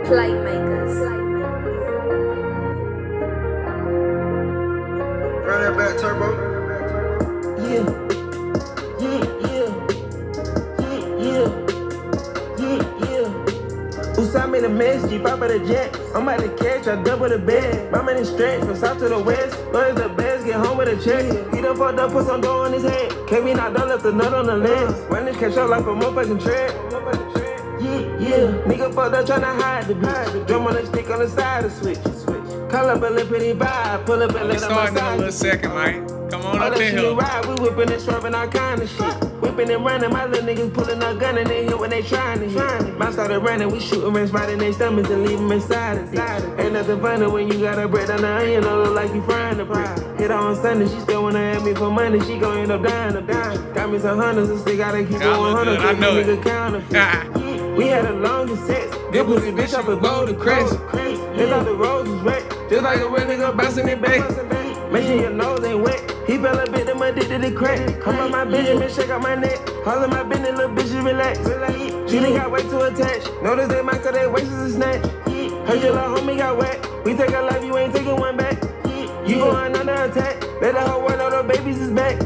Playmakers. Run that back turbo. Yeah. Usama made a mess, G5 for the jet. I'm about to catch, I double the bed. My man is straight from south to the west. But the best, get home with a check. He done fucked up, put some dough on his head. Came in, I done left a nut on the lens. Run this cash out like a motherfucking tread. Yeah. Nigga fucked up tryna hide the bitch. Drum on the stick on the side of switch. Call up a little pretty vibe, pull up and let on my Starting in a side. little second, man. Come on All up that in shit here. ride, we whipping and swerving all kind of shit. Whipping and running, my little niggas pulling a gun and they hit when they trying to hit. Mine started running, we shooting rats right in their stomachs and leave them inside of it. Ain't nothing funny when you got a bread on the onion, don't look like you frying the brick. Hit her on Sunday, she still wanna ask me for money, she gon' end up dying. Got me some hundreds and still gotta keep Y'all going look good, I hundred, know it. nigga counterfeit. We had the longest sex. Good pussy bitch off a golden crest. They thought the roads was wet. Just like a real nigga bouncing it back. Make sure your nose ain't wet. He fell a bit, them addicted to crack. Come on my Benjamin, shake out my neck. All of my business, little bitches relax. She done got way too attached. Notice they might cut their waist is a snatch. Heard your little homie got wet. We take a life, you ain't taking one back. You going under attack. Let the whole world know the babies is back.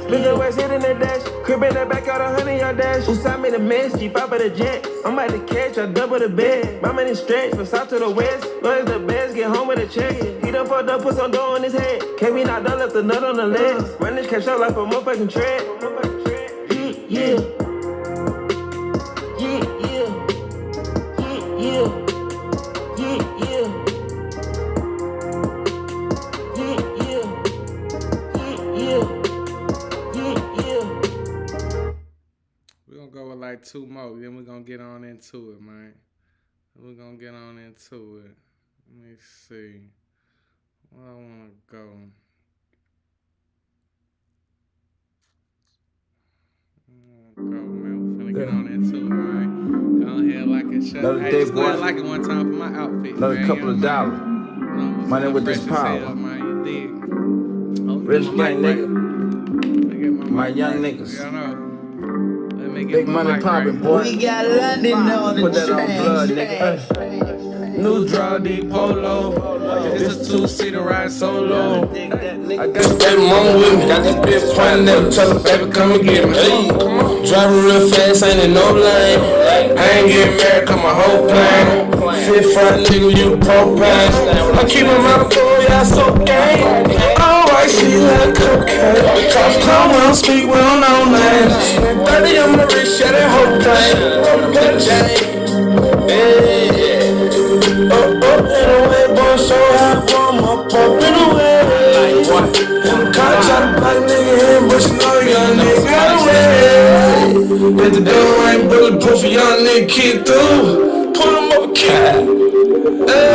Split the west, hit in the dash. Crib in the back, out 100 yard dash. Usama made a mess, G5 for the jet. I'm about to catch, I double the bed. My man is straight from south to the west. Lord is the best, get home with a check. He done fucked up, put some dough on his head. Came in, I done left a nut on the legs. Run this cash out like a motherfucking tread. Yeah. We're gonna go with like two more, then we're gonna get on into it, man. We're gonna get on into it. Let me see. Where I wanna go. Man. We're finna get on into it, man. Go ahead, like it, shut Another Hey, day, just go ahead, boy. like it one time for my outfit. Another man. couple You of know, dollars. man. Money with this Fresh as power. hell, man. You dig? Rich Get my gang mic nigga. right. Let me get My mic young right. niggas. Yeah, I know. Let me get Big my money mic poppin', right. boy. We got London on the Put that on train. blood, nigga. New draw, deep polo. This a two-seater ride solo. I got this baby mama with me. Got this bitch pointing at me. Tell her, baby, come and get me. Hey, driving real fast, ain't in no lane. I ain't getting married, cause my whole plan. Fit front nigga, you propane. I keep my mouth full, yeah, so gang. Oh, I see like cocaine. Cops come, we don't speak, we don't know names. 30 on my wrist, yeah, that whole thing. Up in the way, boy, so high, boy, my pump in the way. Can't try to black nigga in, but you know young nigga got away. Hit the door, ain't bulletproof, a young nigga kid through. Pull him up a cat. I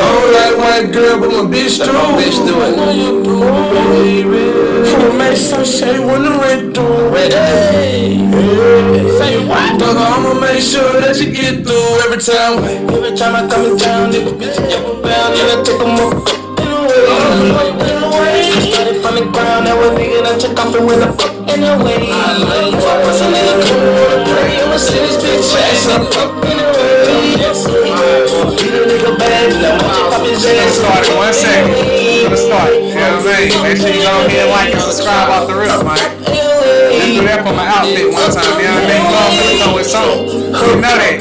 don't like white girl, but my bitch do. I know you blue, baby. I'ma make some shit when the rent due. Say what? Dog, I'ma make sure that you get through every time. Every time I come in town, nigga, bitch, jump around, yeah, I take 'em up. In the way. I started from the ground, that was nigga that took off and went up in the way. If I was a nigga coming with a break, I'ma see this bitch ass up in the way. Beat a nigga bad, now watch it pop his ass. Start it 1 second. For the start. You know what I mean? Make sure you go ahead, like and subscribe off the rip, man. Let's do that for my outfit one time. You know what I mean? Motherfuckers know it's on. You know that.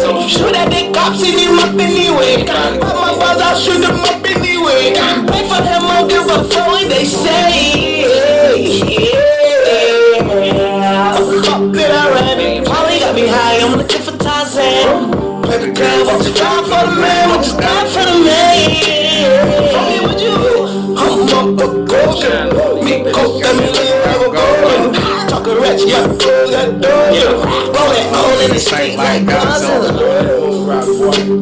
So shoot at the cops in him up anyway. Pop my balls, I'll shoot them up anyway. Wait for him, I'll give a fuck what they say. Fuck it already. Probably got me high, I'm looking for Tarzan. Play the girl, what you got for the man, what you got for the man. Tell me what you I'm up a coach, me coach, let me have a goal. Talk a rich, yeah, close that door, yeah. Roll it on in the street like Godzilla.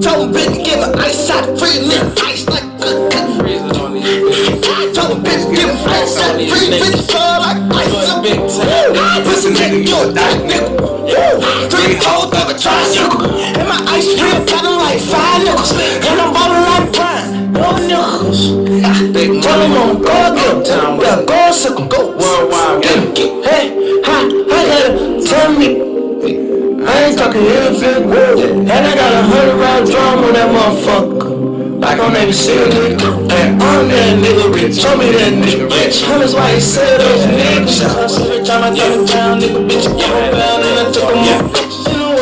Tell him bitch, give me ice shot, free me, ice like good. Tell him bitch, give me ice shot, free bitch, fall like ice. Pussy nigga, you a dyke nigga. 3 hoes, dog a tricycle. And my ice real pattern like 5 nickels. And I'm ballin' like Brian, no nickels. you wanna go, get him. Yeah, go suck him, go worldwide. Get him. Hey, I gotta tell me. I ain't talking anything. And I got 100 round drum on that motherfucker. Like on every single nigga. And I'm that nigga rich. Show me that nigga rich. That's why he said those niggas. Every time I turn down, nigga bitch, I came around and I took him up.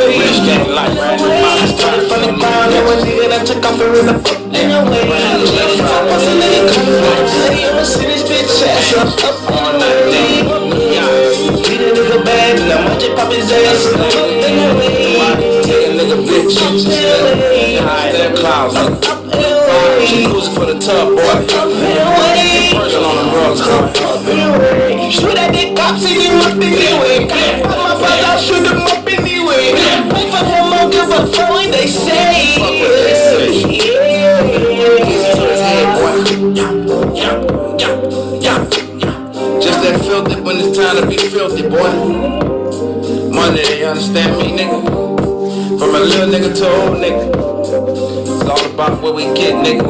Rich gang like I started from the ground and one nigga that took off and ran up in the way. What's a nigga coming from the city? I'ma see this bitch ass up on the day. Beat a nigga bad and I might just pop his ass up in the way. Take a nigga bitch high in the clouds. She cruising for the tub, boy. Virgin on the rug, shoot at the cops, see him up anyway. My brother, shoot him up anyway. Wait for him, don't give a fuck what they say. Fuck what they say. Just that filthy when it's time to be filthy, boy. Money, you understand me, nigga? From a little nigga to an old nigga. It's all about what we get, nigga.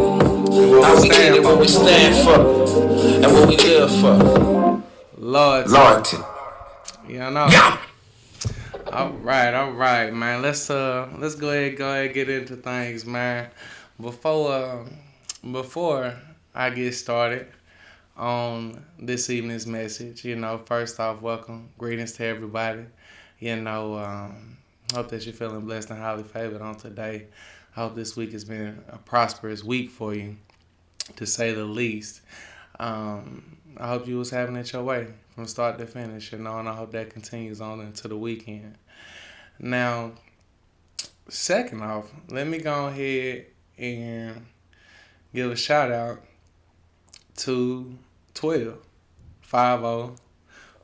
How we get it, what we stand for, and what we live for. Loyalty. You know. Yeah. All right, man. Let's go ahead, get into things, man. Before I get started on this evening's message, first off, welcome, greetings to everybody. Hope that you're feeling blessed and highly favored on today. I hope this week has been a prosperous week for you, to say the least. I hope you was having it your way from start to finish, and I hope that continues on into the weekend. Now, second off, let me go ahead and give a shout out to 12, 50,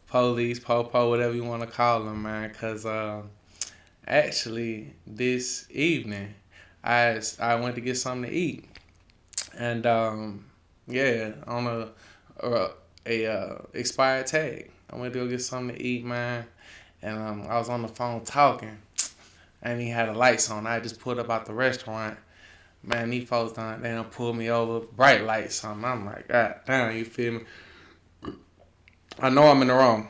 police, popo, whatever you want to call them, man, because actually this evening I went to get something to eat, and on a expired tag. I went to go get something to eat, man, and I was on the phone talking, and he had the lights on. I just pulled up out the restaurant. Man, these folks they done pulled me over, bright lights on. I'm like, God damn, you feel me? I know I'm in the wrong,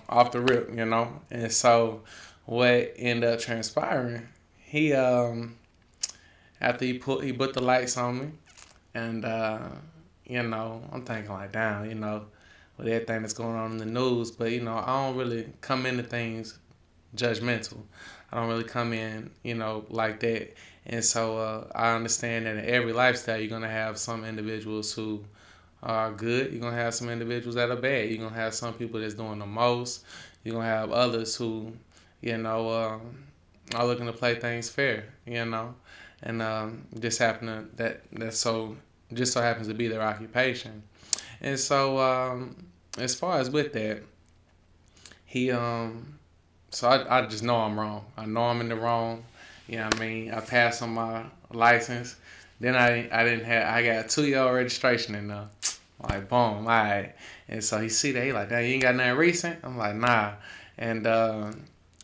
off the rip, And so what ended up transpiring, he after he put the lights on me, and I'm thinking like, damn, with everything that's going on in the news, but I don't really come into things judgmental. I don't really come in, like that. And so I understand that in every lifestyle you're gonna have some individuals who are good. You're gonna have some individuals that are bad. You're gonna have some people that's doing the most. You're gonna have others who, are looking to play things fair, and just so happens to be their occupation. And so as far as with that, he so I just know I'm wrong. I know I'm in the wrong. I passed on my license. Then I got a 2-year registration in there. Like, boom, all right. And so he see that, he like, damn, you ain't got nothing recent? I'm like, nah. And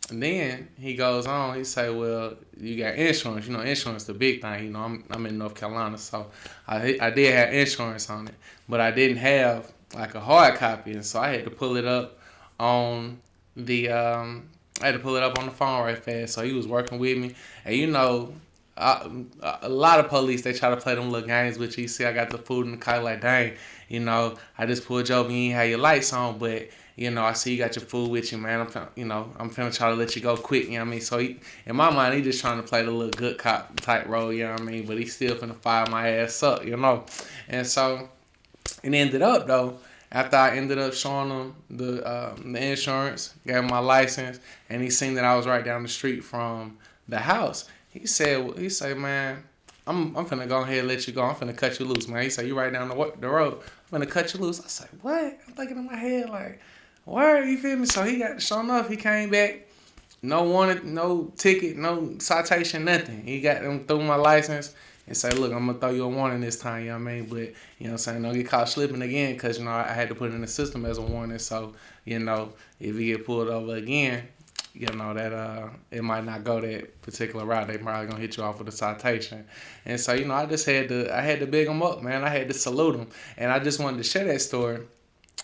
then he goes on, he say, well, you got insurance. Insurance the big thing. I'm in North Carolina, so I did have insurance on it. But I didn't have like a hard copy, and so I had to pull it up on the phone right fast. So he was working with me, and a lot of police, they try to play them little games with you. You see, I got the food in the car, like, dang, I just pulled you over, you ain't have your lights on, but I see you got your food with you, man. I'm finna try to let you go quick, So in my mind, he just trying to play the little good cop type role, But he still finna fire my ass up, And so it ended up though. After I ended up showing him the insurance, gave him my license, and he seen that I was right down the street from the house, he said, man, I'm finna go ahead and let you go. I'm finna cut you loose, man. He said, you right down the road. I'm finna cut you loose. I said, what? I'm thinking in my head like, where? You feel me? So he got, sure enough, he came back. No warrant, no ticket, no citation, nothing. He got them through my license and say, look, I'm going to throw you a warning this time, But, don't get caught slipping again because, I had to put it in the system as a warning. So, if you get pulled over again, you know that it might not go that particular route. They probably gonna hit you off with a citation, and so you know I had to big them up, man. I had to salute them, and I just wanted to share that story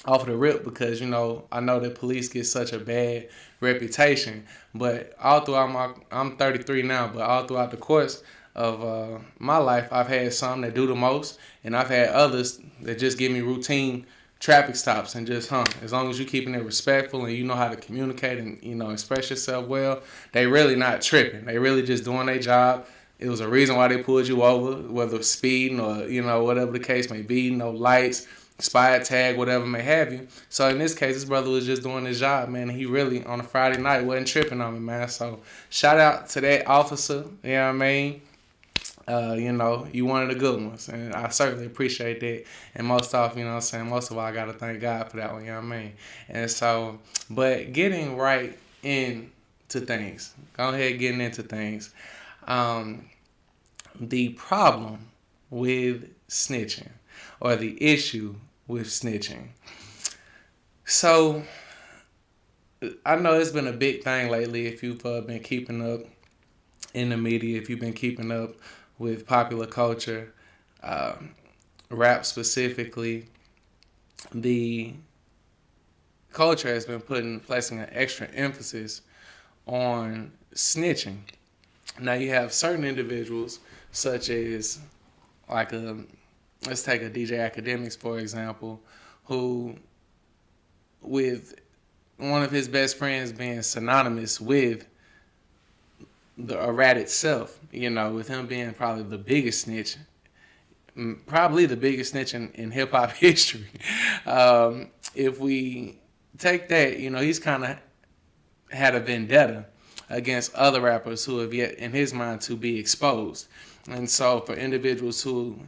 off the rip because you know I know that police get such a bad reputation, but all throughout I'm 33 now, but all throughout the course of my life, I've had some that do the most, and I've had others that just give me routine traffic stops and just as long as you keeping it respectful and you know how to communicate and you know express yourself well, they really not tripping. They really just doing their job. It was a reason why they pulled you over, whether speeding or you know whatever the case may be, no lights, expired tag, whatever may have you. So in this case, this brother was just doing his job, man. And he really on a Friday night wasn't tripping on me, man. So shout out to that officer. You know what I mean? You know, you one of the good ones, and I certainly appreciate that. And most off, you know what I'm saying, most of all, I got to thank God for that one, you know what I mean? And so, but getting right into things, go ahead getting into things. The problem with snitching, or the issue with snitching. So, I know it's been a big thing lately if you've been keeping up in the media, if you've been keeping up with popular culture, rap specifically, the culture has been placing an extra emphasis on snitching. Now you have certain individuals, such as let's take a DJ Academics for example, who with one of his best friends being synonymous with the rat itself, you know, with him being probably the biggest snitch in hip hop history. If we take that, you know, he's kind of had a vendetta against other rappers who have yet, in his mind, to be exposed. And so for individuals who,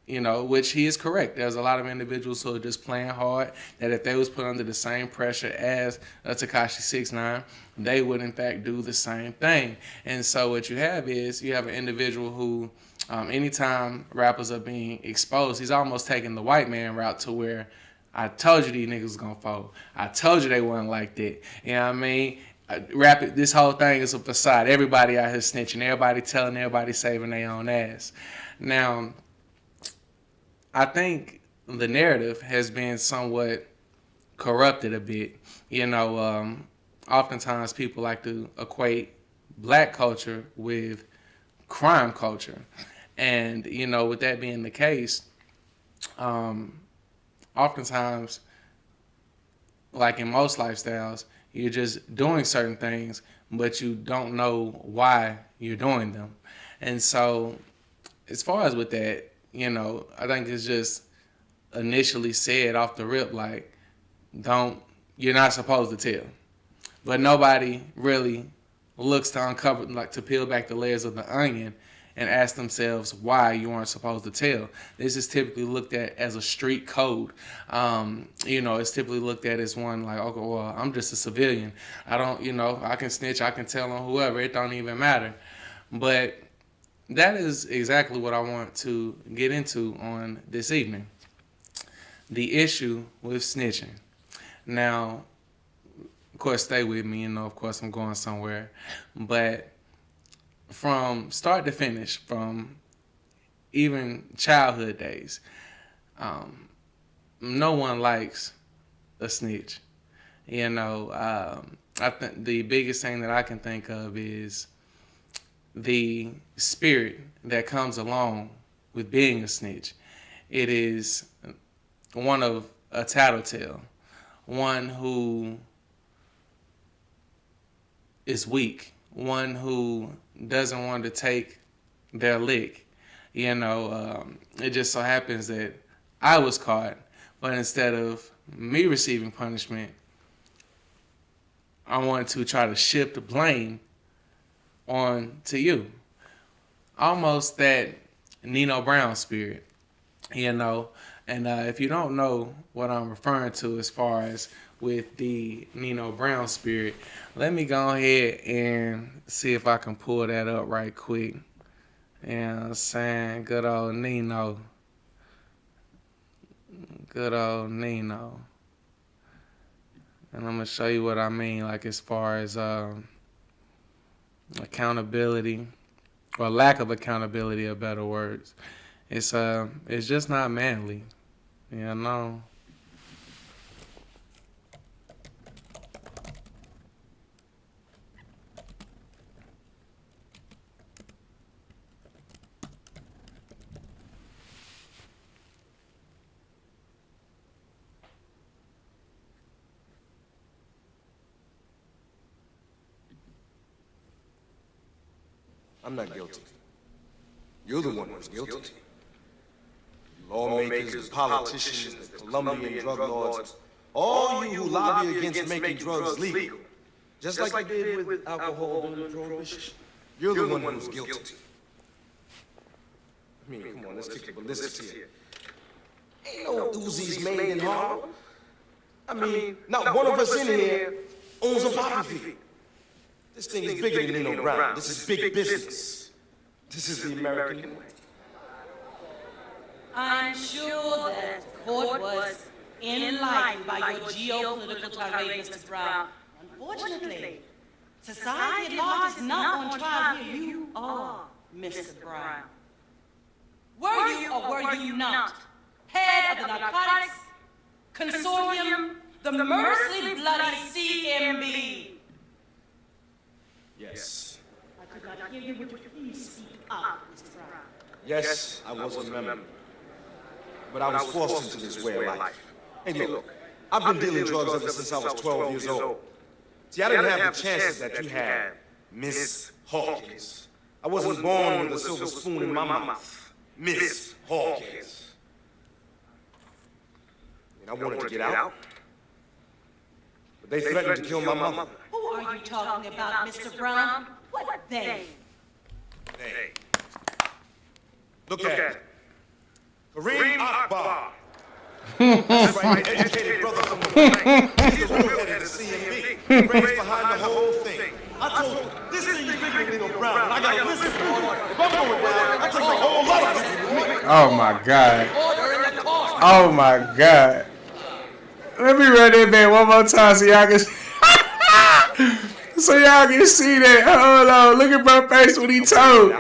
you know, which he is correct, there's a lot of individuals who are just playing hard, that if they was put under the same pressure as Tekashi 6ix9ine, they would in fact do the same thing. And so what you have is, you have an individual who, anytime rappers are being exposed, he's almost taking the white man route to where, I told you these niggas was gonna fold. I told you they wasn't like that. You know what I mean? This whole thing is a facade. Everybody out here snitching. Everybody telling everybody saving their own ass. Now, I think the narrative has been somewhat corrupted a bit. You know, oftentimes people like to equate black culture with crime culture. And, you know, with that being the case, oftentimes, like in most lifestyles, you're just doing certain things, but you don't know why you're doing them. And so, as far as with that, you know, I think it's just initially said off the rip, like, you're not supposed to tell. But nobody really looks to uncover, like to peel back the layers of the onion and ask themselves why you aren't supposed to tell. This is typically looked at as a street code. You know, it's typically looked at as one like, okay, well, I'm just a civilian. I don't, you know, I can snitch, I can tell on whoever, it don't even matter. But that is exactly what I want to get into on this evening. The issue with snitching. Now, of course, stay with me, you know, of course I'm going somewhere. But from start to finish, from even childhood days, no one likes a snitch. You know, I think the biggest thing that I can think of is the spirit that comes along with being a snitch. It is one of a tattletale, one who is weak, one who doesn't want to take their lick. You know, it just so happens that I was caught, but instead of me receiving punishment, I wanted to try to shift the blame on to you. Almost that Nino Brown spirit, you know. And if you don't know what I'm referring to as far as with the Nino Brown spirit, let me go ahead and see if I can pull that up right quick. You know what I'm saying? Good old Nino. Good old Nino. And I'm gonna show you what I mean, like as far as accountability or lack of accountability, or better words. It's just not manly, you know. I'm not guilty. You're the one who's guilty. Lawmakers, politicians, the Colombian drug lords, all you who lobby against making drugs legal, just like you did with alcohol during Prohibition. You're the one who's guilty. I mean, come on, let's kick the ballistics here. Ain't no Uzis made in Harlem. I mean, not one of us in here owns a poppy field. This thing is bigger than Nino Brown. This is big business. This is the American way. I'm sure that the court was enlightened by your geopolitical tirade, Mr. Brown. Unfortunately, society at large is not on trial here. You are Mr. Brown. Were you or were you not head of the narcotics consortium, the mercilessly bloody CMB? Yes. I could not hear you. Would you please speak up, Mr. Brown? Yes, I was a member. But I was forced into this way of life. Hey, look, I've been dealing drugs ever since I was 12 years old. See, I didn't have the chances that you had, Miss Hawkins. I wasn't born with a silver spoon in my mouth. Miss Hawkins. I wanted to get out, but they threatened to kill my mother. Who are you talking about, Mr. Brown? What they? They. Look at it. Kareem Akbar. That's right, the educated brother from the bank. He's the real head of the CMB. The brains behind the whole thing. I told him, this thing is bigger than Nino Brown, and I gotta listen to him. If I'm going down, I take a whole lot of people with me. Oh my God. Oh my God. Let me run that back one more time so y'all can see that. Hold on. Look at my face when he told.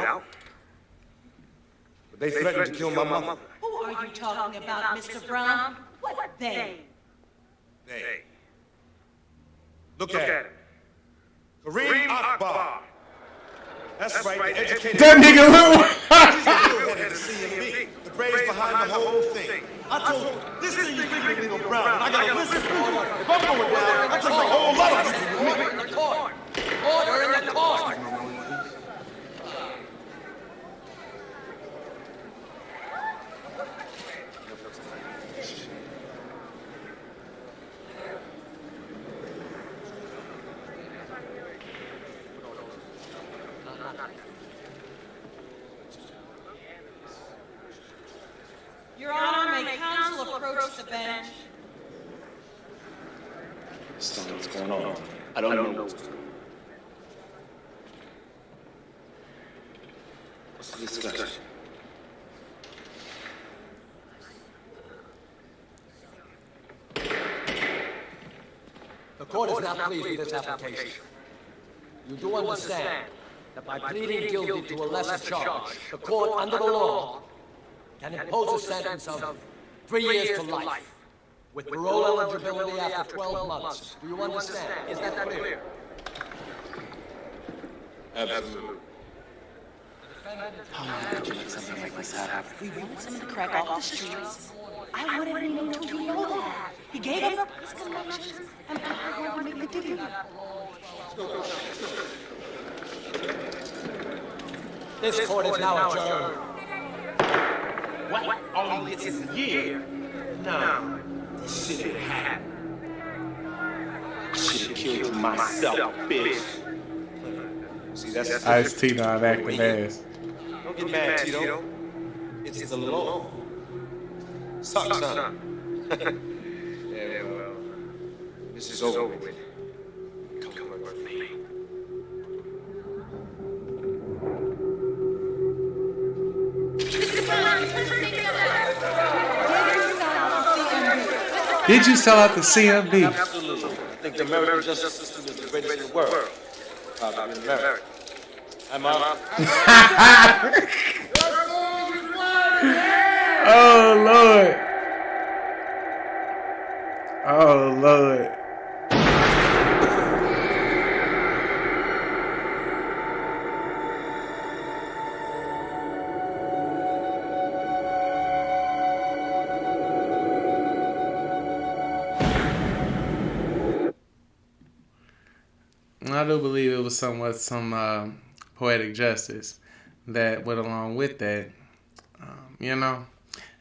They threatened to kill my mother. Who are you talking about, Mr. Brown? What they? They. Look at it. Kareem Akbar. That's right, the educated. That nigga look. He's the real head of the CMB. The brains behind the whole thing. I told him, this thing is bigger than Nino Brown, and I gotta listen to him. If I'm going down, I take a whole lot of people with me. Order in the court. Order in the court. Your Honor, may counsel approach the bench? What's going on? I don't know. What's the discussion? The court is not pleased with this application. You do understand that by pleading guilty to a lesser charge, the court, under the law, can impose a sentence of 3 years to life, with parole eligibility after 12 months. Do you understand? Is that clear? Absolutely. How could you let something like this happen? We wanted someone to crack off the streets. I wanted Nino to know that. He gave up his connections, and I wanted to make the deal. This court is now adjourned. What? Only this is a year? No. This shit didn't happen. I should have killed you myself, bitch. See, that's Ice-T not acting ass. Don't get mad, Tito. It's the law. Sucks, huh? Yeah, well, this is over with. Come work with me. Did you sell out the CMB? Absolutely. I think the American justice system is the greatest in the world. Proud to be an American. Hi, Mom. Oh Lord. Oh Lord. I do believe it was somewhat some poetic justice that went along with that, you know.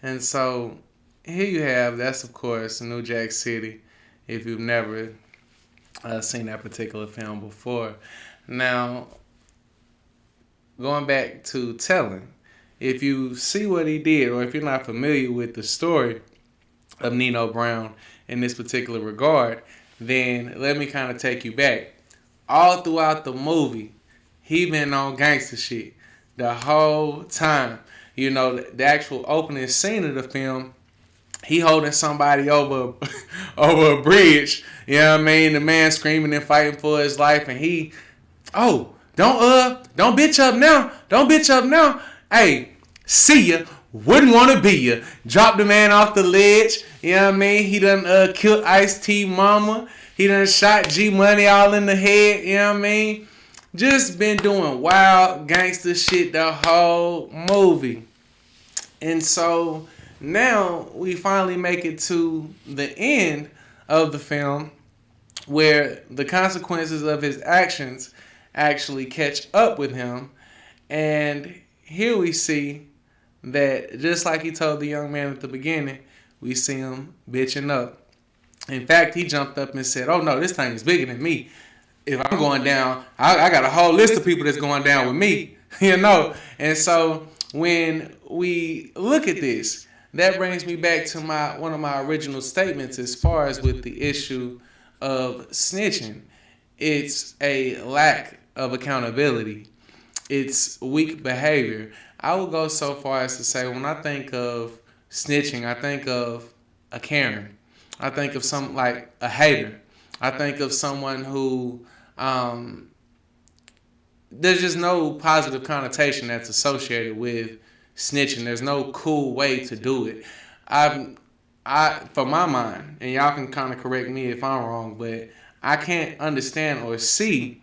And so here you have, that's of course New Jack City, if you've never seen that particular film before. Now, going back to telling, if you see what he did, or if you're not familiar with the story of Nino Brown in this particular regard, then let me kind of take you back. All throughout the movie, he been on gangster shit the whole time. You know, the actual opening scene of the film, he holding somebody over over a bridge. You know what I mean? The man screaming and fighting for his life, and he, don't bitch up now. Don't bitch up now. Hey, see ya. Wouldn't want to be ya. Drop the man off the ledge. You know what I mean? He done killed Ice-T mama. He done shot G Money all in the head. You know what I mean? Just been doing wild gangster shit the whole movie. And so now we finally make it to the end of the film where the consequences of his actions actually catch up with him. And here we see that just like he told the young man at the beginning, we see him bitching up. In fact, he jumped up and said, oh no, this thing is bigger than me. If I'm going down, I got a whole list of people that's going down with me, you know. And so when we look at this, that brings me back to one of my original statements as far as with the issue of snitching. It's a lack of accountability. It's weak behavior. I would go so far as to say when I think of snitching, I think of a Karen. I think of some like a hater. I think of someone who there's just no positive connotation that's associated with snitching. There's no cool way to do it. For my mind, and y'all can kind of correct me if I'm wrong, but I can't understand or see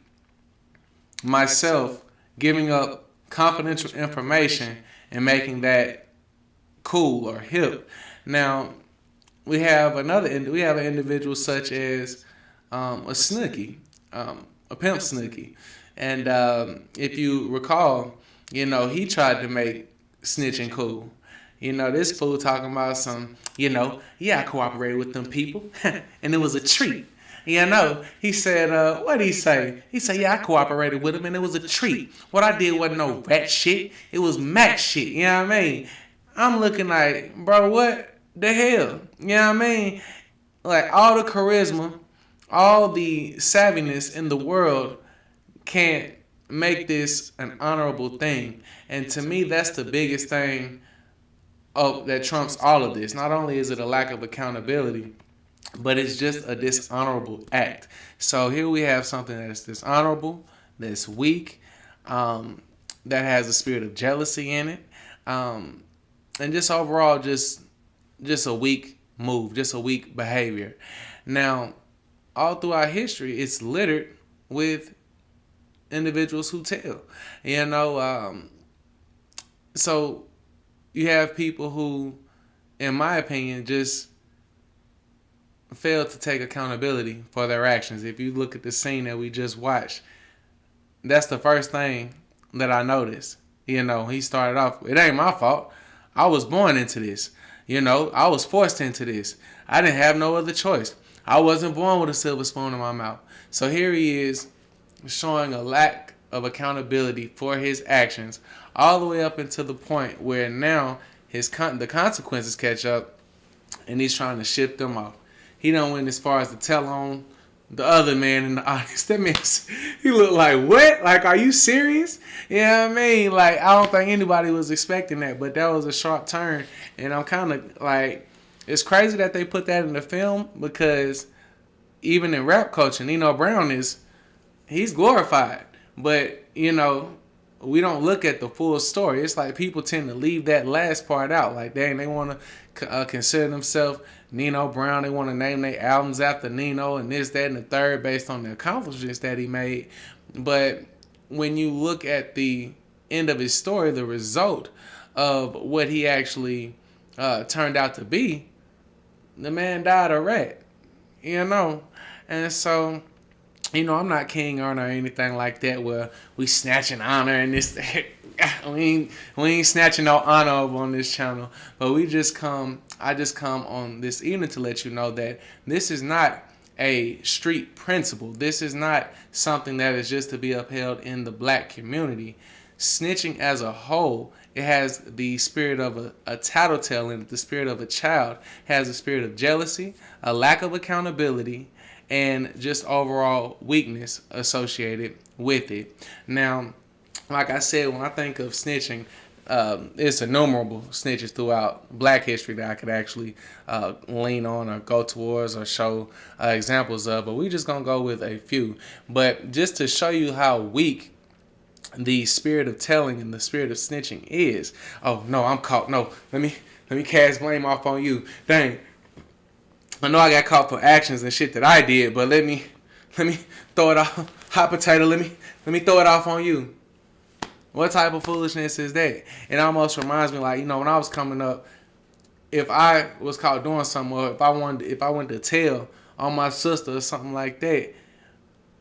myself giving up confidential information and making that cool or hip. Now, we have an individual such as a Snooki, a pimp Snooki. And if you recall, you know, he tried to make snitching cool. You know, this fool talking about some, you know, yeah, I cooperated with them people, and it was a treat. You know, he said, what did he say? He said, yeah, I cooperated with him, and it was a treat. What I did wasn't no rat shit. It was Mac shit, you know what I mean? I'm looking like, bro, what the hell? You know what I mean? Like, all the charisma, all the savviness in the world can't make this an honorable thing. And to me, that's the biggest thing that trumps all of this. Not only is it a lack of accountability, but it's just a dishonorable act. So here we have something that's dishonorable, that's weak, that has a spirit of jealousy in it, and just overall just a weak move, just a weak behavior. Now, all throughout history, it's littered with individuals who tell. You know, so you have people who, in my opinion, just fail to take accountability for their actions. If you look at the scene that we just watched, that's the first thing that I noticed. You know, he started off, it ain't my fault. I was born into this. You know, I was forced into this. I didn't have no other choice. I wasn't born with a silver spoon in my mouth. So here he is showing a lack of accountability for his actions all the way up until the point where now the consequences catch up and he's trying to ship them off. He done went as far as to tell on the other man in the audience. That man, he looked like, what? Like, are you serious? You know what I mean? Like, I don't think anybody was expecting that, but that was a sharp turn. And I'm kind of like, it's crazy that they put that in the film because even in rap culture, Nino Brown he's glorified. But, you know, we don't look at the full story. It's like people tend to leave that last part out. Like, dang, they want to consider themselves Nino Brown. They want to name their albums after Nino and this, that, and the third based on the accomplishments that he made. But when you look at the end of his story, the result of what he actually turned out to be, the man died a rat, you know. And so, you know, I'm not King Honor or anything like that where we snatching honor and this. we ain't snatching no honor over on this channel. But I just come on this evening to let you know that this is not a street principle. This is not something that is just to be upheld in the black community. Snitching as a whole, it has the spirit of a tattletale in it, the spirit of a child, has a spirit of jealousy, a lack of accountability, and just overall weakness associated with it. Now, like I said, when I think of snitching, it's innumerable snitches throughout black history that I could actually lean on or go towards or show examples of, but we just gonna go with a few. But just to show you how weak the spirit of telling and the spirit of snitching is. Oh no, I'm caught. No, let me cast blame off on you. Dang, I know I got caught for actions and shit that I did, but let me throw it off. Hot potato, let me throw it off on you. What type of foolishness is that? It almost reminds me, like, you know, when I was coming up, if I was caught doing something, or if I went to tell on my sister or something like that,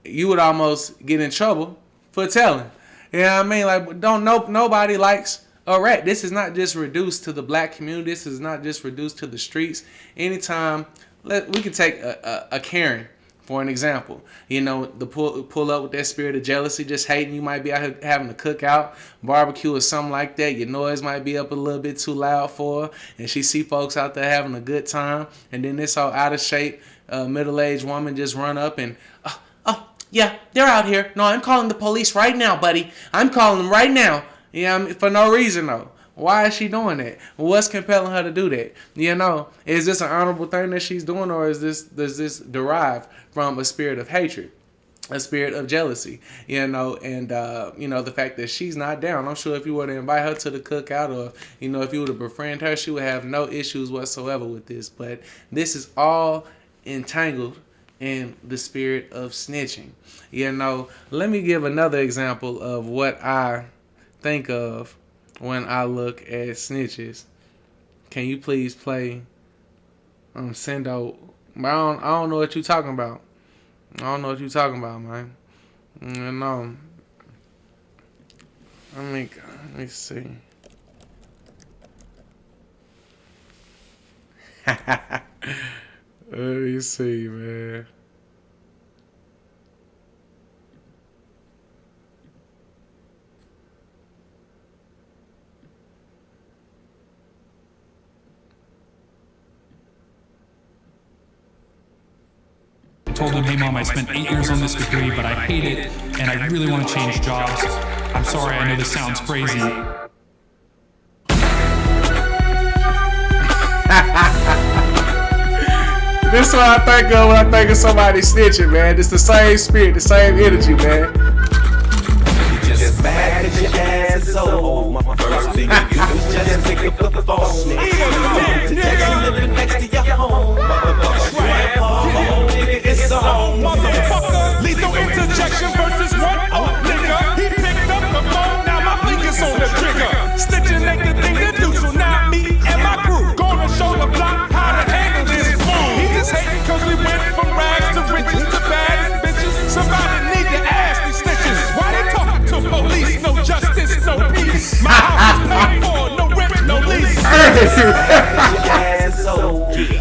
you would almost get in trouble for telling. You know what I mean? Like, nobody likes a rat. This is not just reduced to the black community. This is not just reduced to the streets. Anytime, we can take a Karen for an example. You know, the pull up with that spirit of jealousy, just hating. You might be out here having a cookout, barbecue or something like that. Your noise might be up a little bit too loud for her, and she see folks out there having a good time, and then this whole out of shape middle-aged woman just run up and, yeah, they're out here. No, I'm calling the police right now, buddy. I'm calling them right now. Yeah, for no reason though. Why is she doing that? What's compelling her to do that? You know, is this an honorable thing that she's doing, or does this derive from a spirit of hatred, a spirit of jealousy? You know, and you know, the fact that she's not down. I'm sure if you were to invite her to the cookout, or you know, if you were to befriend her, she would have no issues whatsoever with this. But this is all entangled in the spirit of snitching. You know, let me give another example of what I think of when I look at snitches. Can you please play Sendo? I don't know what you're talking about. I don't know what you're talking about, man. No. Let me see. Let me see, man. Told him, hey mom, I spent 8 years on this degree, but I hate it, and I really want to change jobs. I'm sorry, I know this sounds crazy. This is what I think of when I think of somebody snitching, man. It's the same spirit, the same energy, man. You just mad cause your ass is old. My first thing you do is just pick up the phone. Living next to your home. Grandpa, nigga, it's a home. Motherfucker, lethal interjection versus one nigga. He picked up the phone, now my fingers on the trigger. Snitching ain't the thing to do, so now me and my crew gonna show the block how to handle this fool. He just hating cause we went from rags to riches to bad bitches. Somebody need to ask these snitches why they talking to police. No justice, no peace. My house is paid for, no rent, no lease.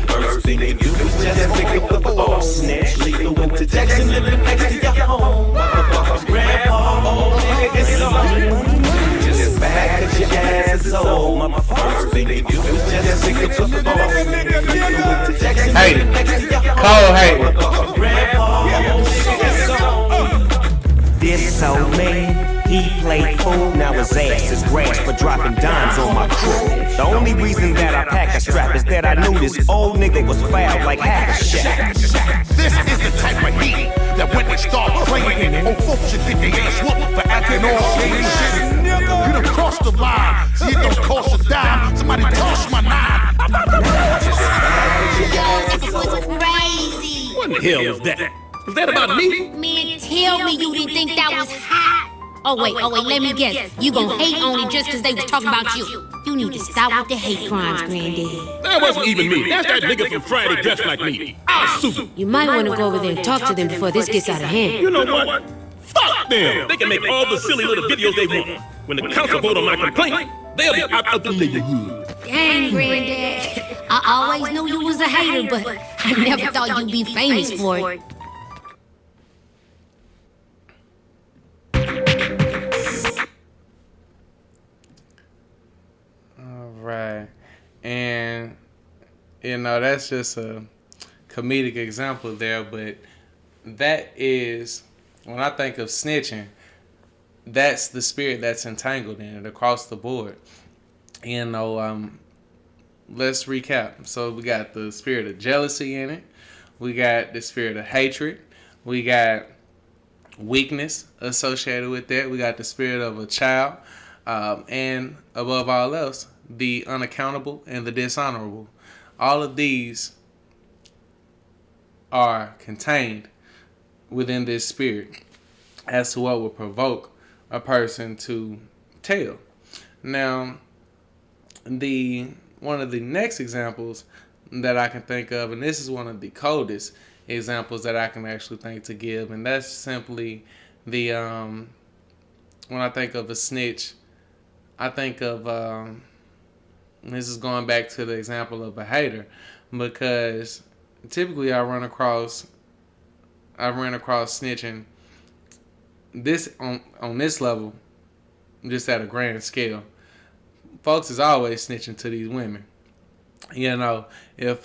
First thing you do is just pick up the phone. Snitch, lethal interjection, living next to your home. Grandpa, nigga, it's on. Just back cause your ass is old. My first thing you do is just pick up the phone. Hey, Cole, hey. Grandpa, nigga, it's on. This old man, he played fool, now his ass is grass for dropping dimes on my crew. The only reason that I pack a strap is that I knew this old nigga was foul like half a shack. This is the type of heat that when they start playing it, old folks should think they ain't swooping for acting all shit. You done crossed the line, see it don't cost a dime. Somebody toss my nine. Crazy. What the hell is that? Was that about me? Man, tell me you didn't think that was hot. Oh wait, let me guess. You gon' hate on it just cause they was talking about you. You need to stop with the hate crimes, Granddaddy. That wasn't even me. That's that nigga from Friday dressed like me. I'll sue him. You might want to go over there and talk to them before this gets out of hand. You know what? Fuck them. They can make all the silly little videos they want. When the council vote on my complaint, they'll be out of the neighborhood. Dang, Granddad. I always knew you was a hater, but I never thought you'd be famous for it. Right. And, you know, that's just a comedic example there, but that is, when I think of snitching, that's the spirit that's entangled in it across the board. You know, let's recap. So we got the spirit of jealousy in it. We got the spirit of hatred. We got weakness associated with that. We got the spirit of a child. And above all else, the unaccountable and the dishonorable. All of these are contained within this spirit as to what will provoke a person to tell. Now, one of the next examples that I can think of, and this is one of the coldest examples that I can actually think to give, and that's simply the when I think of a snitch, I think of this is going back to the example of a hater, because typically I ran across snitching this on this level, just at a grand scale. Folks is always snitching to these women. You know, if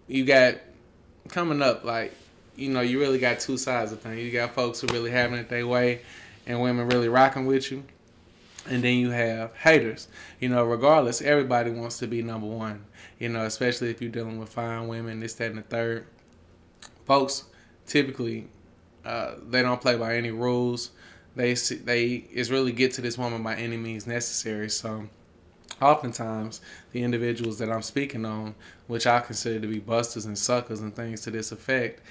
you got coming up, like, you know, you really got two sides of things. You got folks who really having it their way and women really rocking with you. And then you have haters. You know, regardless, everybody wants to be number one. You know, especially if you're dealing with fine women, this, that, and the third. Folks typically they don't play by any rules. They it's really get to this woman by any means necessary. So oftentimes the individuals that I'm speaking on, which I consider to be busters and suckers and things to this effect,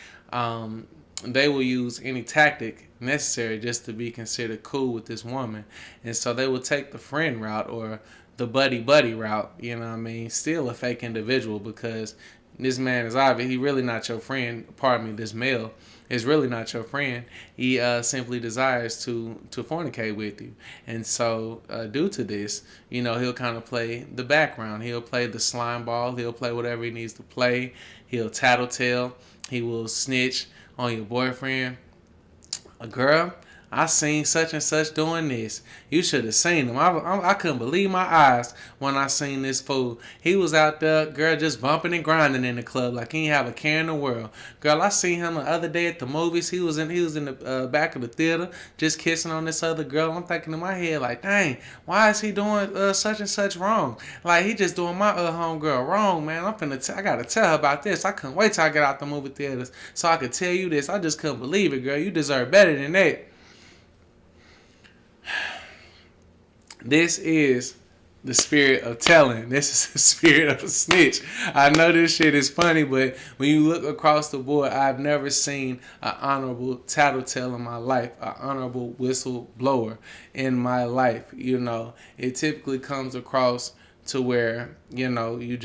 they will use any tactic necessary just to be considered cool with this woman. And so they will take the friend route or the buddy route, you know what I mean? Still a fake individual, because this man is obvious. He really not your friend. Pardon me, this male is really not your friend. He simply desires to fornicate with you. And so due to this, you know, he'll kind of play the background. He'll play the slime ball. He'll play whatever he needs to play. He'll tattletale. He will snitch on your boyfriend. A girl, I seen such and such doing this. You should have seen him. I couldn't believe my eyes when I seen this fool. He was out there, girl, just bumping and grinding in the club like he ain't have a care in the world. Girl, I seen him the other day at the movies. He was in the back of the theater just kissing on this other girl. I'm thinking in my head like, dang, why is he doing such and such wrong? Like, he just doing my homegirl wrong, man. I gotta tell her about this. I couldn't wait till I get out the movie theaters so I could tell you this. I just couldn't believe it, girl. You deserve better than that. This is the spirit of telling. This is the spirit of a snitch. I know this shit is funny, but when you look across the board, I've never seen an honorable tattletale in my life, an honorable whistleblower in my life. You know, it typically comes across to where, you know, you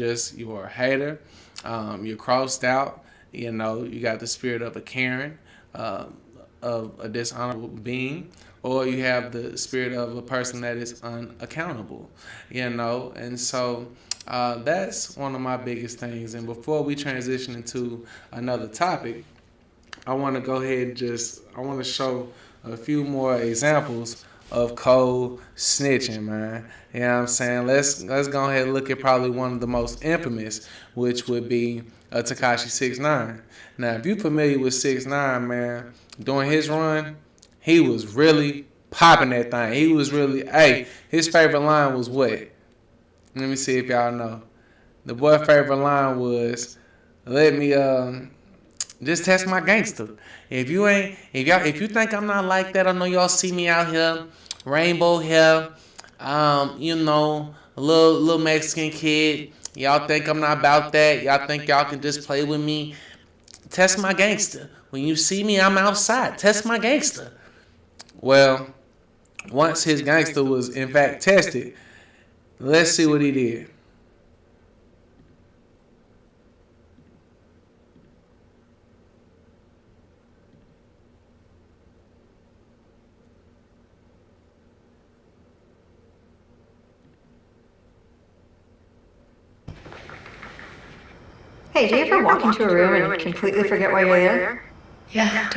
are a hater, you're crossed out, you know, you got the spirit of a Karen, of a dishonorable being, or you have the spirit of a person that is unaccountable, you know. And so that's one of my biggest things. And before we transition into another topic, I want to go ahead and I want to show a few more examples of cold snitching, man. You know what I'm saying? Let's go ahead and look at probably one of the most infamous, which would be Tekashi 6ix9ine. Now, if you're familiar with 6ix9ine, man, during his run, he was really popping that thing. He was really, his favorite line was what? Let me see if y'all know. the boy favorite line was, "Let me just test my gangster. If you think I'm not like that, I know y'all see me out here, rainbow hair, you know, a little Mexican kid. Y'all think I'm not about that. Y'all think y'all can just play with me. Test my gangster. When you see me, I'm outside. Test my gangster." Well, once his gangster was in fact tested, let's see what he did. Hey, do you ever walk into a room and completely forget why you're there? Yeah.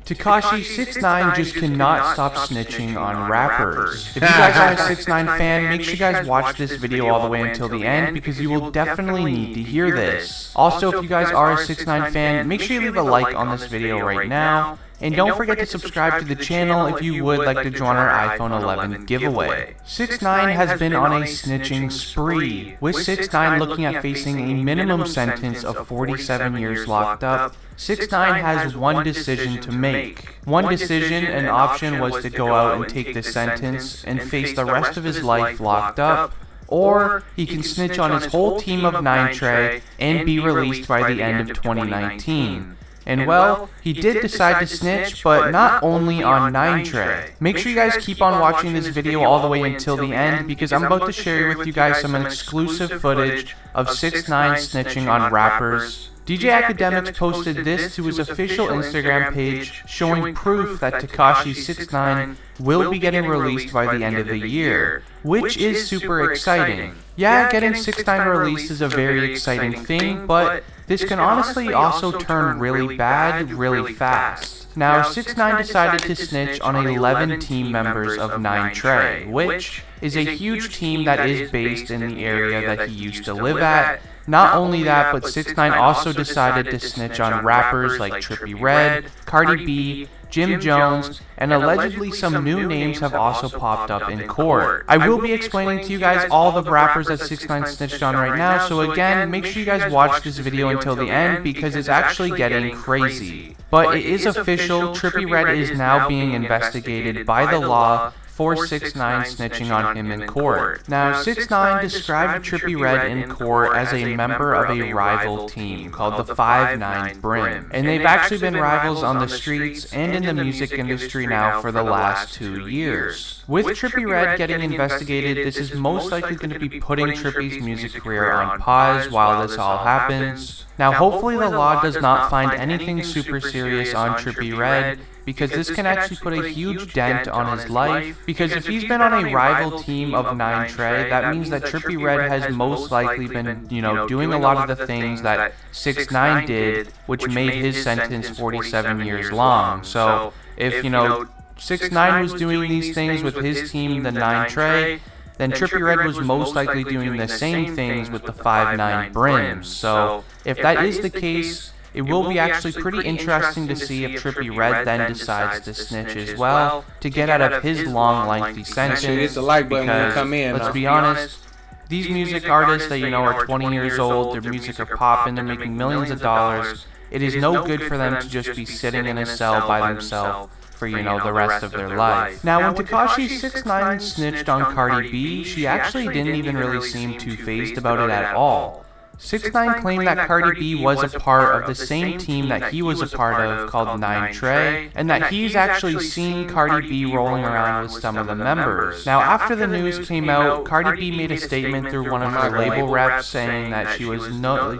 Tekashi 6ix9ine just cannot stop snitching on rappers. If you guys are a 6ix9ine fan, make sure you guys watch this video all the way until the end because you will definitely need to hear this. Also, if you guys are a 6ix9ine fan, make sure you leave a like on this video right now. And don't forget to subscribe to the channel if you would like to join our iPhone 11 giveaway. 6ix9ine has been on a snitching spree, with 6ix9ine looking at facing a minimum sentence of 47 years locked up. 6ix9ine has one decision to make. One decision and option was to go out and take this sentence and face the rest of his life locked up, or he can snitch on his whole team of 9 Trey and be released by the end of 2019. And well, he did decide to snitch, but not only on 9 Trey. Make sure you guys keep on watching this video all the way until the end because I'm about to share with you guys some exclusive footage of 6ix9ine snitching on rappers. DJ Academics posted this to his official Instagram page showing proof that Tekashi 6ix9ine will be getting released by the end of the year, which is super exciting. Yeah, getting 6ix9ine released is a very exciting thing, but this can honestly also turn really bad really fast. Now, 6ix9ine decided to snitch on 11 team members of 9 Trey, which is a huge team that is based in the area that he used to live at. Not only that, but 6ix9ine also decided to snitch on rappers like Trippie Redd, Cardi B, Jim Jones, and allegedly some new names have also popped up in court. I will be explaining to you guys all the rappers that 6ix9ine snitched on right now, so again, make sure you guys watch this video until the end because it's actually getting crazy. But it is official, Trippie Redd is now being investigated by the law for 6ix9ine snitching on him in court. Now, 6ix9ine described Trippie Redd in court as a member of a rival team called the 5'9 Brim, and they've actually been rivals on the streets and in the music industry now for the last 2 years. With Trippie Redd getting investigated, this is most likely going to be putting Trippie's music career on pause while this all happens. Now, hopefully the law does not find anything super serious on Trippie Redd, because this can actually put a huge dent on his life, because if he's been on a rival team of 9 Trey, that means that Trippie Redd has most likely been, doing a lot of the things that 6ix9ine did, which made his sentence 47 years long. So, if, 6ix9ine was doing these things with his team, the 9 Trey, then Trippie Redd was most likely doing the same things with the 5'9 Brims. So, if that is the case, it will be actually pretty interesting to see if Trippie Redd then decides to snitch as well to get out of his long, lengthy sentence. Because, let's be honest, these music artists that are 20 years old, their music are popping, they're making millions of dollars. It is no good for them to just be sitting in a cell by themselves for, the rest of their life. Now, when Tekashi 6ix9ine snitched on Cardi B, she actually didn't even really seem too fazed about it at all. 6ix9ine claimed that Cardi B was a part of the same team that he was a part of called 9 Trey, and that he's actually seen Cardi B rolling around with some of the members. Now, after the news came out, Cardi B made a statement through one of her label reps saying that she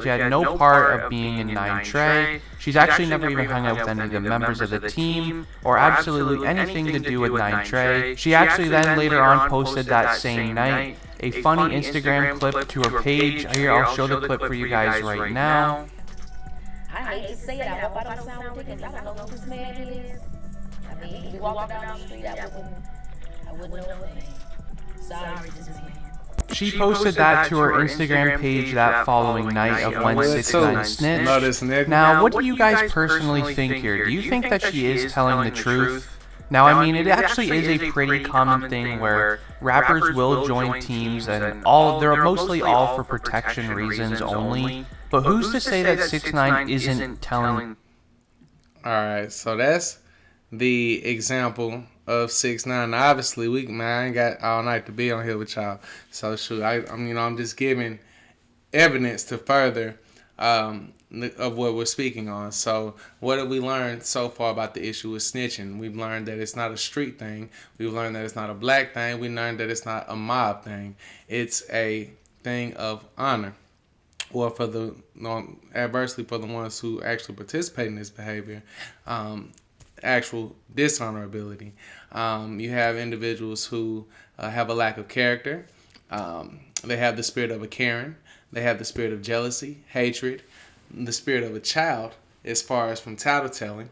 had no part of being in 9 Trey. She's actually never even hung out with any of the members of the team, or absolutely anything to do with 9 Trey. She actually then later on posted that same night a funny Instagram clip to her page. Here, I'll show the clip for you guys right now. I hate to say it, I hope I don't sound ridiculous. I don't know who this man is. I mean, he be walking down the street, I wouldn't know a thing. Sorry, this man. She posted that to her Instagram page that following night of when 6ix9ine snitched. Now, what do you guys personally think here? Do you think that she is telling the truth? Now, I mean, it actually is a pretty common thing where rappers will join teams and they're mostly all for protection reasons only. But who's to say that 6ix9ine isn't telling? Alright, so that's the example of 6ix9ine. Obviously, I ain't got all night to be on here with y'all. So shoot, I'm just giving evidence to further of what we're speaking on. So what have we learned so far about the issue with snitching? We've learned that it's not a street thing. We've learned that it's not a black thing. We learned that it's not a mob thing. It's a thing of honor. Or adversely for the ones who actually participate in this behavior, actual dishonorability. You have individuals who have a lack of character. They have the spirit of a Karen. They have the spirit of jealousy, hatred, the spirit of a child as far as from tattletelling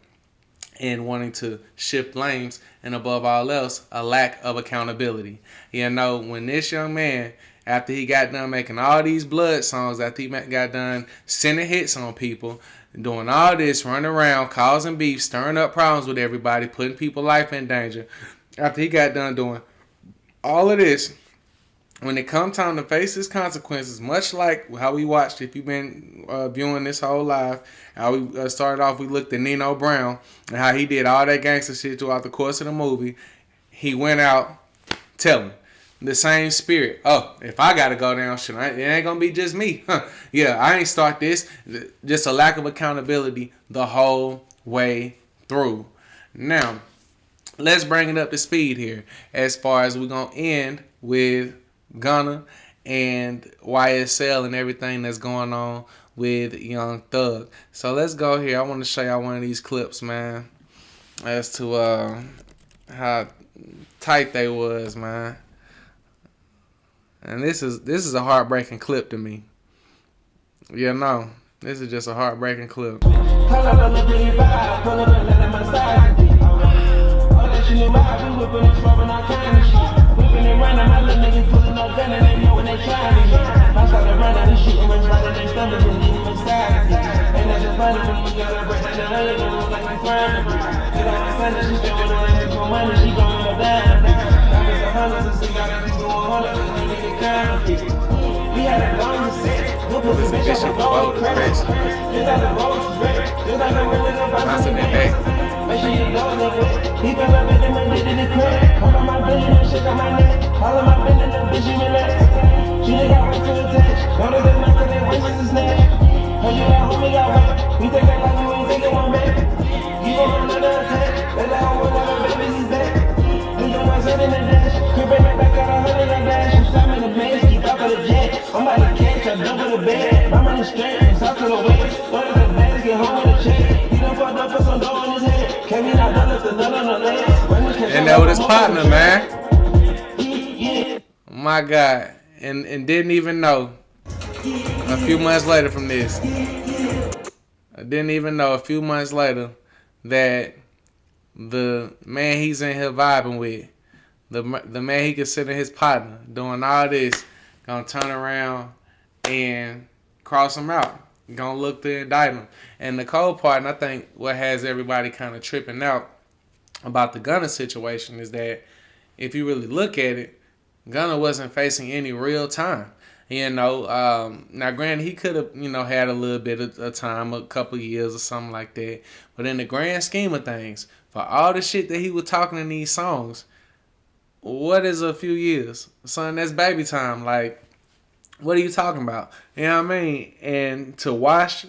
and wanting to shift lanes, and above all else, a lack of accountability. When this young man, after he got done making all these blood songs, after he got done sending hits on people, doing all this, running around, causing beef, stirring up problems with everybody, putting people's life in danger, after he got done doing all of this, when it comes time to face his consequences, much like how we watched, if you've been viewing this whole live, how we started off, we looked at Nino Brown and how he did all that gangster shit throughout the course of the movie. He went out telling the same spirit. Oh, if I gotta go down, shit, it ain't gonna be just me. Yeah, I ain't start this. Just a lack of accountability the whole way through. Now, let's bring it up to speed here. As far as we're gonna end with Gunna and YSL and everything that's going on with Young Thug. So let's go here. I want to show y'all one of these clips, man, as to how tight they was, man. And this is a heartbreaking clip to me. This is just a heartbreaking clip. Make sure you know that he been up in the money in the crib. All of my billion and shit on my neck. All of my billion and bitch, you relax. She ain't got right to attach. Don't let them knock on their waist is a snatch. Cause you got homie got wet. We take that like you ain't taking one back. You gon' run another attack. Let that whole one of the babies is back. We gon' my son in the dash. Creepin' that back out 100 like dash. You stop in the maze, keep up for the jet. I'm about to catch, I double the bed. My money straight, from south to the west. One of the bags get home with a check. He done fucked up for some dough in his head. And that was his partner, man. My God. And didn't even know a few months later from this. I didn't even know a few months later that the man he's in here vibing with, the man he considered his partner, doing all this, gonna turn around and cross him out. Gonna look to indict him. And the cold part, and I think what has everybody kind of tripping out about the Gunna situation, is that if you really look at it, Gunna wasn't facing any real time. Now granted, he could have, had a little bit of time, a couple years or something like that. But in the grand scheme of things, for all the shit that he was talking in these songs, what is a few years? Son, that's baby time. Like, what are you talking about? You know what I mean? And to wash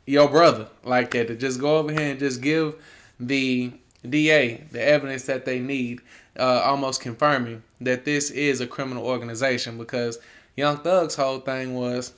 your brother like that, to just go over here and just give the DA the evidence that they need, almost confirming that this is a criminal organization, because Young Thug's whole thing was,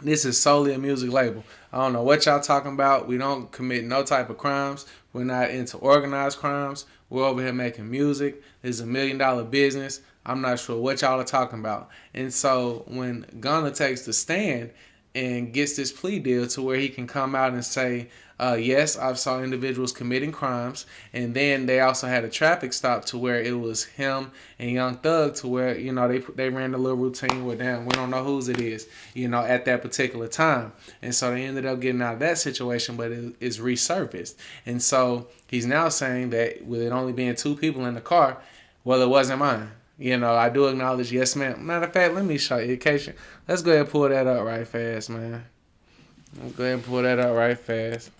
this is solely a music label. I don't know what y'all talking about. We don't commit no type of crimes. We're not into organized crimes. We're over here making music. This is $1 million business. I'm not sure what y'all are talking about. And so when Gunna takes the stand and gets this plea deal to where he can come out and say, Yes, I've saw individuals committing crimes, and then they also had a traffic stop to where it was him and Young Thug, to where, you know, they ran a little routine with them. We don't know whose it is, you know, at that particular time. And so they ended up getting out of that situation, but it's resurfaced. And so he's now saying that with it only being 2 people in the car, well, it wasn't mine. You know, I do acknowledge, yes, ma'am. Matter of fact, let me show you. Let's go ahead and pull that up right fast, man. Let's go ahead and pull that up right fast.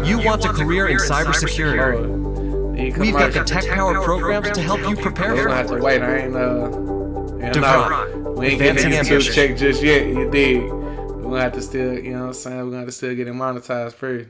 You want a career in cybersecurity? We've got the tech power programs to help you prepare for it. We're gonna have to wait. I ain't we ain't getting into check just yet. You dig? We're gonna have to still, you know what I'm saying? We're gonna have to still get it monetized first.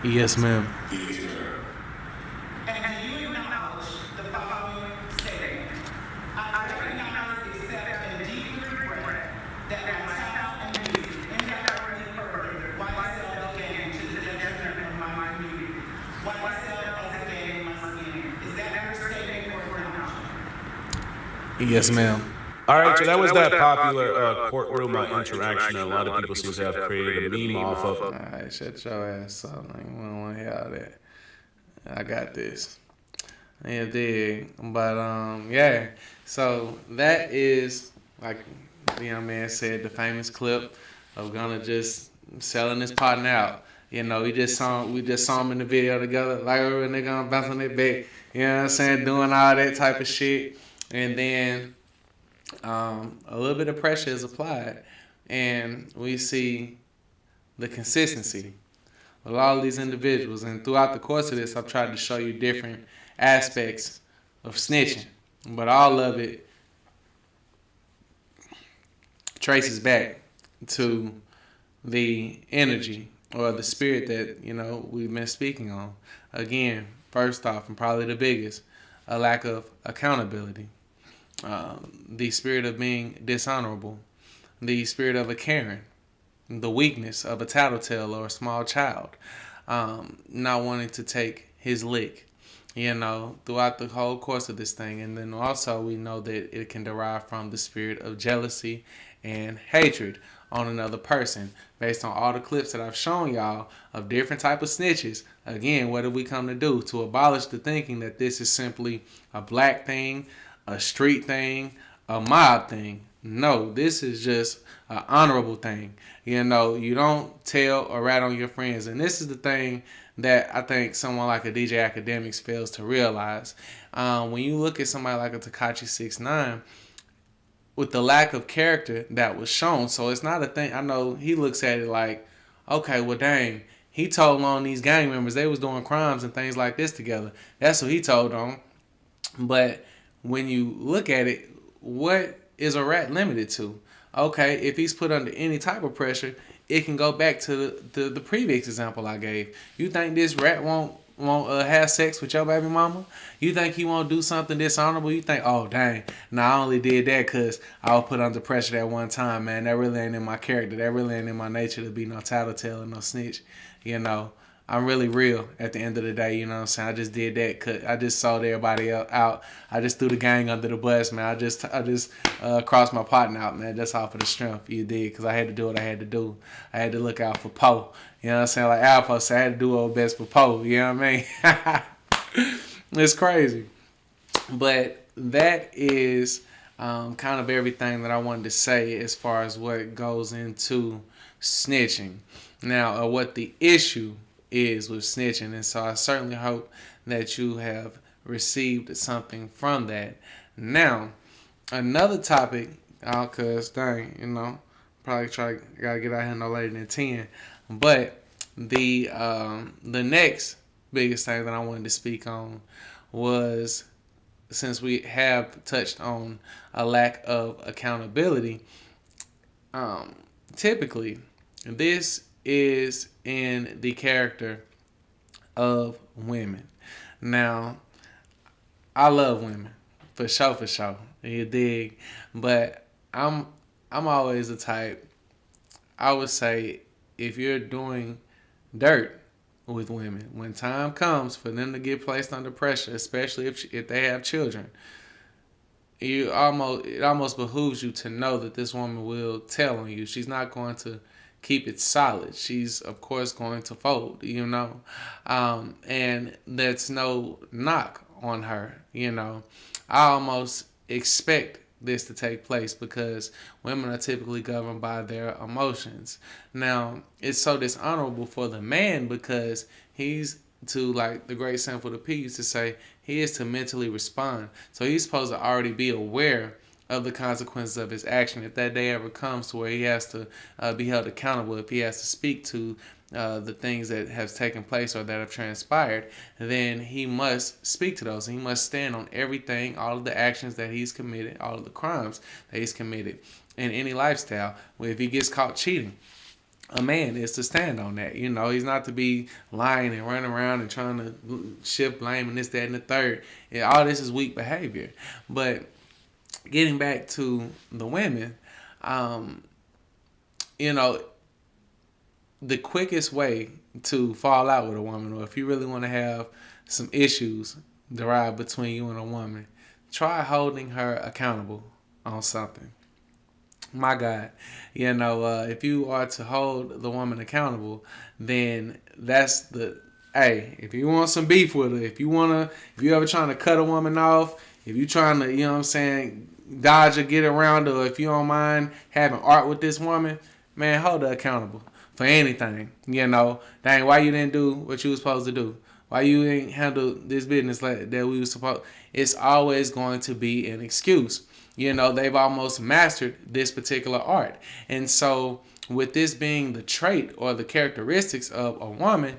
Yes, ma'am. And you acknowledge the following statement. I recognize, accept, and deeply regret that my talent and music indirectly furthered YSL gang to the detriment of my community. YSL as a gang must end. Is that your statement or acknowledgement? Yes, ma'am. All right, so that was that popular courtroom interaction that a lot of people seem to have created a meme off of. All right, shut your ass up. Like, we don't want to hear all that. I got this. Yeah, dig. But, yeah. So that is, like the young man said, the famous clip of Gunna just selling his partner out. You know, we just saw him in the video together, like a real nigga bouncing their back. You know what I'm saying? Doing all that type of shit. And then a little bit of pressure is applied, and we see the consistency with all of these individuals. And throughout the course of this, I've tried to show you different aspects of snitching, but all of it traces back to the energy or the spirit that, you know, we've been speaking on. Again, first off, and probably the biggest, a lack of accountability. The spirit of being dishonorable, the spirit of a Karen, the weakness of a tattletale or a small child, not wanting to take his lick, you know, throughout the whole course of this thing. And then also we know that it can derive from the spirit of jealousy and hatred on another person, based on all the clips that I've shown y'all of different type of snitches. Again, what did we come to do? To abolish the thinking that this is simply a black thing, a street thing, a mob thing. No, this is just an honorable thing. You know, you don't tell or rat on your friends. And this is the thing that I think someone like a DJ Academics fails to realize. When you look at somebody like a Tekashi 6ix9ine, with the lack of character that was shown, so it's not a thing. I know he looks at it like, okay, well, dang, he told on these gang members they was doing crimes and things like this together. That's what he told on. But when you look at it, what is a rat limited to? Okay, if he's put under any type of pressure, it can go back to the previous example I gave. You think this rat won't have sex with your baby mama? You think he won't do something dishonorable? You think, oh, dang, I only did that because I was put under pressure that one time, man. That really ain't in my character. That really ain't in my nature to be no tattletale and no snitch. You know, I'm really real at the end of the day, you know what I'm saying? I just did that cause I just sold everybody else out. I just threw the gang under the bus, man. I just crossed my partner out, man. That's all for the strength, you did, because I had to do what I had to do. I had to look out for Poe. You know what I'm saying? Like Alpha said, I had to do what was best for Poe. You know what I mean? It's crazy. But that is kind of everything that I wanted to say as far as what goes into snitching. Now, what the issue is with snitching. And so I certainly hope that you have received something from that. Now, another topic, because dang, probably gotta get out here no later than 10. But the next biggest thing that I wanted to speak on was, since we have touched on a lack of accountability, typically this is in the character of women. Now, I love women, for sure. You dig? But I'm always the type, I would say, if you're doing dirt with women, when time comes for them to get placed under pressure, especially if they have children, it almost behooves you to know that this woman will tell on you. She's not going to keep it solid. She's, of course, going to fold, and that's no knock on her. I almost expect this to take place because women are typically governed by their emotions. Now, it's so dishonorable for the man because he's to, like the great Sinful P used to say, he is to mentally respond. So he's supposed to already be aware of the consequences of his action. If that day ever comes to where he has to be held accountable, if he has to speak to the things that have taken place or that have transpired, then he must speak to those. He must stand on everything, all of the actions that he's committed, all of the crimes that he's committed in any lifestyle. Where if he gets caught cheating, a man is to stand on that. He's not to be lying and running around and trying to shift blame and this, that, and the third. All this is weak behavior. But getting back to the women, the quickest way to fall out with a woman, or if you really want to have some issues derived between you and a woman, try holding her accountable on something. My God, if you are to hold the woman accountable, then that's if you want some beef with her, if you ever trying to cut a woman off, if you trying to, dodge or get around her, or if you don't mind having art with this woman, man, hold her accountable for anything. Dang, why you didn't do what you was supposed to do? Why you ain't handle this business like that we was supposed? It's always going to be an excuse. They've almost mastered this particular art. And so with this being the trait or the characteristics of a woman,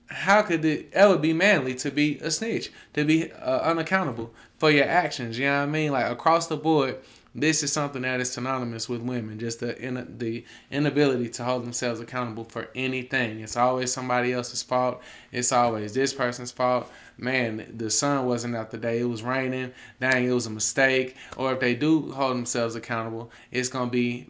how could it ever be manly to be a snitch, to be unaccountable for your actions? You know what I mean? Like, across the board, this is something that is synonymous with women, just the inability to hold themselves accountable for anything. It's always somebody else's fault. It's always this person's fault. Man, the sun wasn't out today. It was raining. Dang, it was a mistake. Or if they do hold themselves accountable, it's gonna be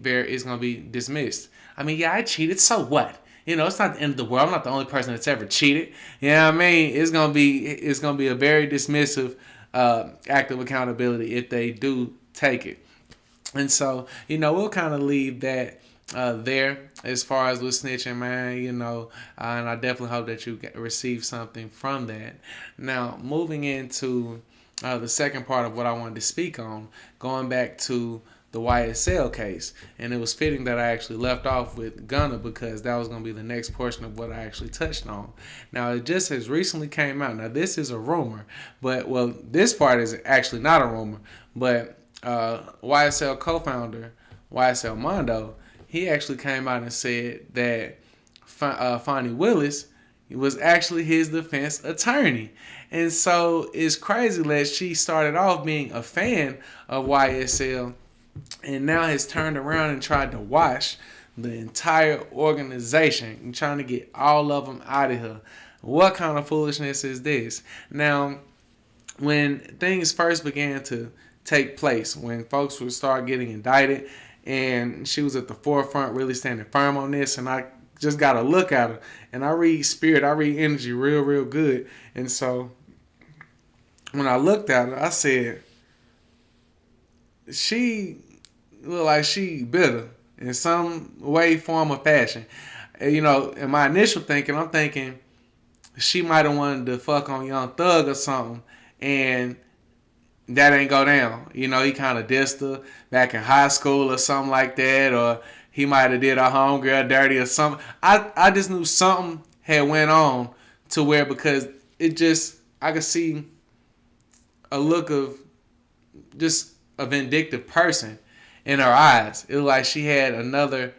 dismissed. I mean, yeah, I cheated. So what? It's not the end of the world. I'm not the only person that's ever cheated. You know what I mean? It's gonna be a very dismissive act of accountability if they do take it. And so, we'll kind of leave that there as far as with snitching, man, and I definitely hope that you receive something from that. Now, moving into the second part of what I wanted to speak on, going back to the TheYSL Case, and it was fitting that I actually left off with Gunna because that was going to be the next portion of what I actually touched on. Now, it just has recently came out. Now, this is a rumor, but, well, this part is actually not a rumor, but YSL co-founder, YSL Mondo, he actually came out and said that Fonnie Willis was actually his defense attorney. And so it's crazy that she started off being a fan of YSL and now has turned around and tried to wash the entire organization, trying to get all of them out of here. What kind of foolishness is this? Now, when things first began to take place, when folks would start getting indicted, and she was at the forefront really standing firm on this, and I just got to look at her, and I read spirit, I read energy real good. And so when I looked at her, I said, she look like she bitter in some way, form, or fashion. In my initial thinking, I'm thinking she might have wanted to fuck on Young Thug or something, and that ain't go down. You know, he kind of dissed her back in high school or something like that, or he might have did a homegirl dirty or something. I just knew something had went on to where, because it just, I could see a look of just a vindictive person in her eyes. It was like she had another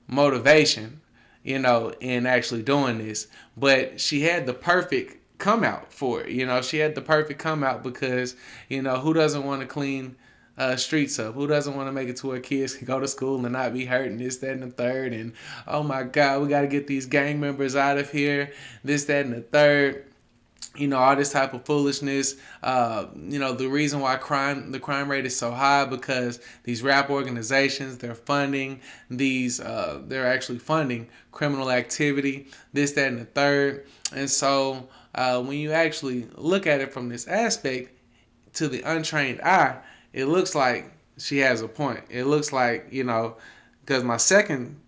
motivation, you know, in actually doing this. But she had the perfect come out for it. You know, she had the perfect come out because, you know, who doesn't want to clean streets up? Who doesn't want to make it to where kids can go to school and not be hurt and this, that, and the third? And, oh my God, we got to get these gang members out of here, this, that, and the third. You know, all this type of foolishness. You know, the reason why the crime rate is so high, because these rap organizations, they're funding these, they're actually funding criminal activity, this, that, and the third. And so when you actually look at it from this aspect, to the untrained eye, it looks like she has a point. It looks like, you know, because my second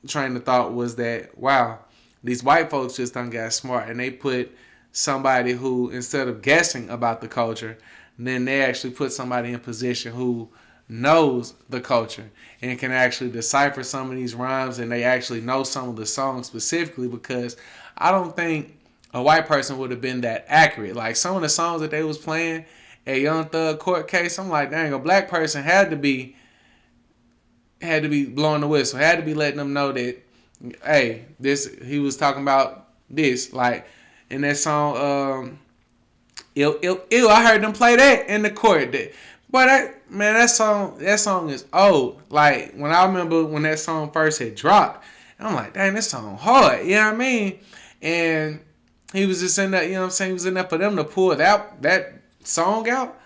train of thought was that, wow, these white folks just done got smart and they put somebody who, instead of guessing about the culture, then they actually put somebody in position who knows the culture and can actually decipher some of these rhymes, and they actually know some of the songs specifically, because I don't think a white person would have been that accurate. Like some of the songs that they was playing at Young Thug court case, I'm like, dang, a black person had to be blowing the whistle, had to be letting them know that, hey, this, he was talking about this, like in that song, Ill, I heard them play that in the court. But that song is old. Like when I remember when that song first had dropped, I'm like, dang, this song hard. You know what I mean? And he was just in that, you know what I'm saying? He was in there for them to pull that song out.